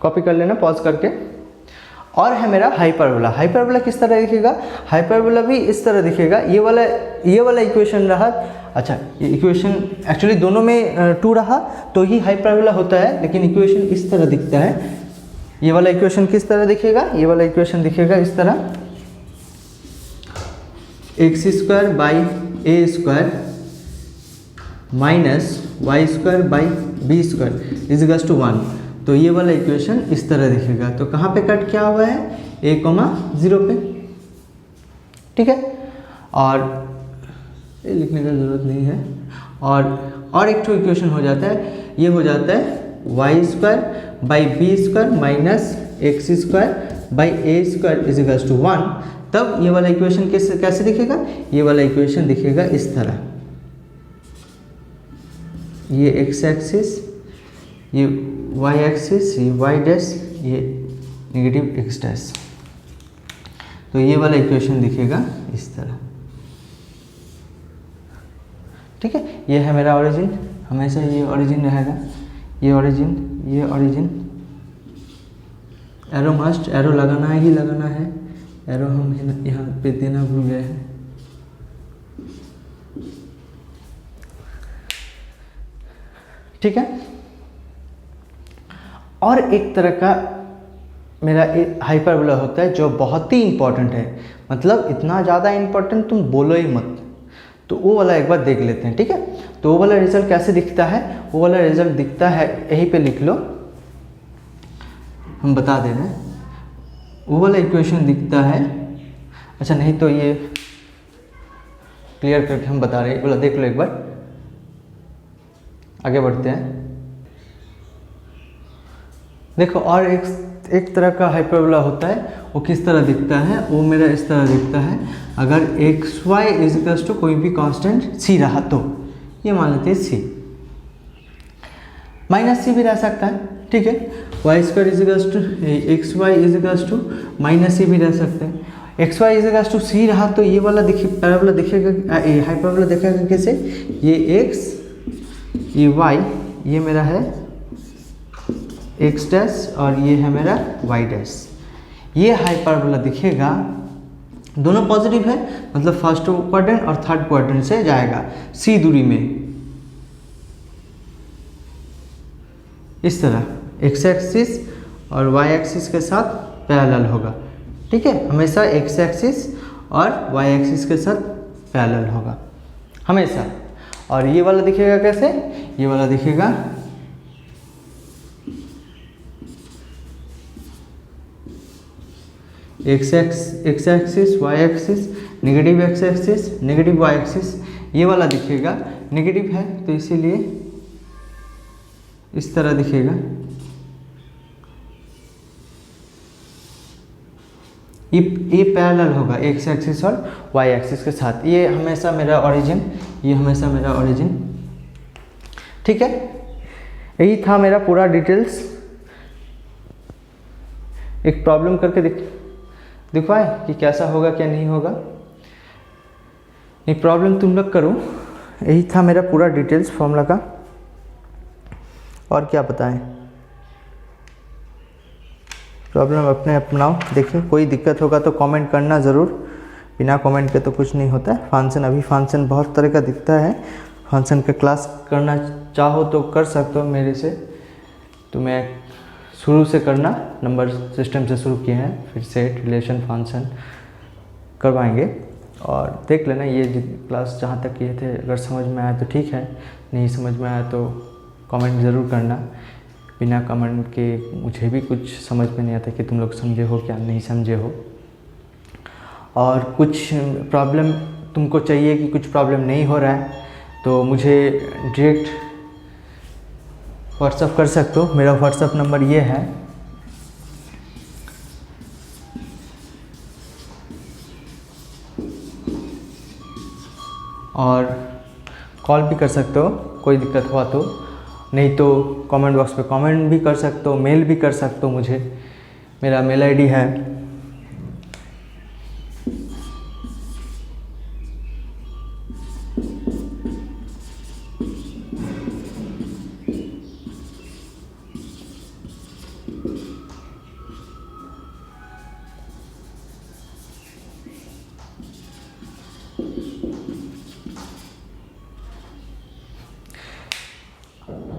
कॉपी कर लेना पॉज करके। और है मेरा हाइपरबोला। हाइपरबोला किस तरह दिखेगा, हाइपरबोला भी इस तरह दिखेगा, ये वाला इक्वेशन रहा। अच्छा ये इक्वेशन एक्चुअली दोनों में 2 रहा तो ही हाइपरबोला होता है, लेकिन इक्वेशन इस तरह दिखता है। ये वाला इक्वेशन किस तरह दिखेगा, ये वाला इक्वेशन दिखेगा इस तरह, x square by a square minus y square by b square is equals to 1। तो ये वाला इक्वेशन इस तरह दिखेगा। तो कहाँ पे कट किया हुआ है, a,0 पे, ठीक है। और ये लिखने का ज़रूरत नहीं है। और एक तो इक्वेशन हो जाता है, ये हो जाता है y square by b square minus x square by a square is equals to 1। तब ये वाला इक्वेशन कैसे दिखेगा, ये वाला इक्वेशन दिखेगा इस तरह, ये एक्स एक्सिस, ये वाई एक्सिस, ये वाई डैश, ये नेगेटिव एक्स डैश। तो ये वाला इक्वेशन दिखेगा इस तरह, ठीक है। ये है मेरा ओरिजिन, हमेशा ये ओरिजिन रहेगा, ये ओरिजिन। एरो मस्ट, एरो लगाना ही लगाना है, एरो हम यहाँ पे देना भूल गए हैं। ठीक है। और एक तरह का मेरा हाइपरबोला होता है जो बहुत ही इंपॉर्टेंट है, मतलब इतना ज़्यादा इंपॉर्टेंट तुम बोलो ही मत। तो वो वाला एक बार देख लेते हैं, ठीक है। तो वो वाला रिजल्ट कैसे दिखता है, वो वाला रिजल्ट दिखता है, यहीं पे लिख लो, हम बता दे रहे हैं। वो वाला इक्वेशन दिखता है, अच्छा नहीं तो ये क्लियर करके हम बता रहे हैं, बोला देख लो एक बार, आगे बढ़ते हैं। देखो और एक तरह का हाइपरबोला होता है, वो किस तरह दिखता है, वो मेरा इस तरह दिखता है। अगर x y is equals to कोई भी कांस्टेंट सी रहा तो ये मान लेते हैं सी, माइनस सी भी रह सकता है, ठीक है। Y square is equals to x y is equals to minus c भी रह सकते हैं। X y is equals to c रहा तो ये वाला पैराबोला दिखेगा, हाइपरबोला दिखेगा कैसे, ये एक्स ये वाई, ये मेरा है एक्स डैश और ये है मेरा वाई डैश। ये हाइपरबोला दिखेगा, दोनों पॉजिटिव है, मतलब फर्स्ट क्वाड्रेंट और थर्ड क्वाड्रेंट से जाएगा सी दूरी में, इस तरह एक्स एक्सिस और वाई एक्सिस के साथ पैरेलल होगा, ठीक है। हमेशा एक्स एक्सिस और वाई एक्सिस के साथ पैरेलल होगा हमेशा। और ये वाला दिखेगा कैसे, ये वाला दिखेगा x axis y axis negative x axis, negative y axis, ये वाला दिखेगा नेगेटिव है तो इसीलिए इस तरह दिखेगा। ये पैरेलल होगा एक्स एक्सिस और वाई एक्सिस के साथ। ये हमेशा मेरा ओरिजिन, ये हमेशा मेरा ओरिजिन। ठीक है, यही था मेरा पूरा डिटेल्स। एक प्रॉब्लम करके दिखवाए कि कैसा होगा क्या नहीं होगा। नहीं, प्रॉब्लम तुम लोग करो। यही था मेरा पूरा डिटेल्स फॉर्मूला का, और क्या बताएं। प्रॉब्लम अपने अपनाओ, देखिए कोई दिक्कत होगा तो कमेंट करना ज़रूर, बिना कमेंट के तो कुछ नहीं होता है। फंक्शन, अभी फंक्शन बहुत तरह का दिखता है। फंक्शन का क्लास करना चाहो तो कर सकते हो मेरे से, तो मैं शुरू से करना, नंबर सिस्टम से शुरू किए हैं, फिर सेट, रिलेशन, फंक्शन करवाएंगे और देख लेना। ये क्लास जहाँ तक किए थे, अगर समझ में आया तो ठीक है, नहीं समझ में आया तो कमेंट ज़रूर करना। बिना कमेंट के मुझे भी कुछ समझ में नहीं आता कि तुम लोग समझे हो क्या नहीं समझे हो। और कुछ प्रॉब्लम तुमको चाहिए कि कुछ प्रॉब्लम नहीं हो रहा है तो मुझे डायरेक्ट व्हाट्सअप कर सकते हो। मेरा व्हाट्सअप नंबर ये है, और कॉल भी कर सकते हो कोई दिक्कत हुआ तो, नहीं तो कमेंट बॉक्स पे कमेंट भी कर सकते हो, मेल भी कर सकते हो मुझे। मेरा मेल आईडी है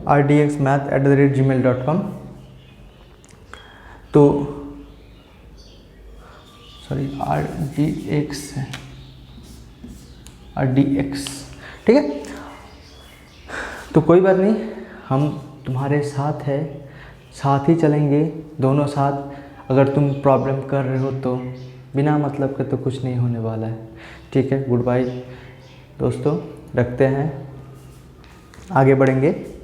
rdxmath@gmail.com। तो सॉरी rdx, ठीक है। तो कोई बात नहीं, हम तुम्हारे साथ है, साथ ही चलेंगे दोनों साथ। अगर तुम प्रॉब्लम कर रहे हो तो बिना मतलब के तो कुछ नहीं होने वाला है। ठीक है, गुड बाय दोस्तों, रखते हैं, आगे बढ़ेंगे।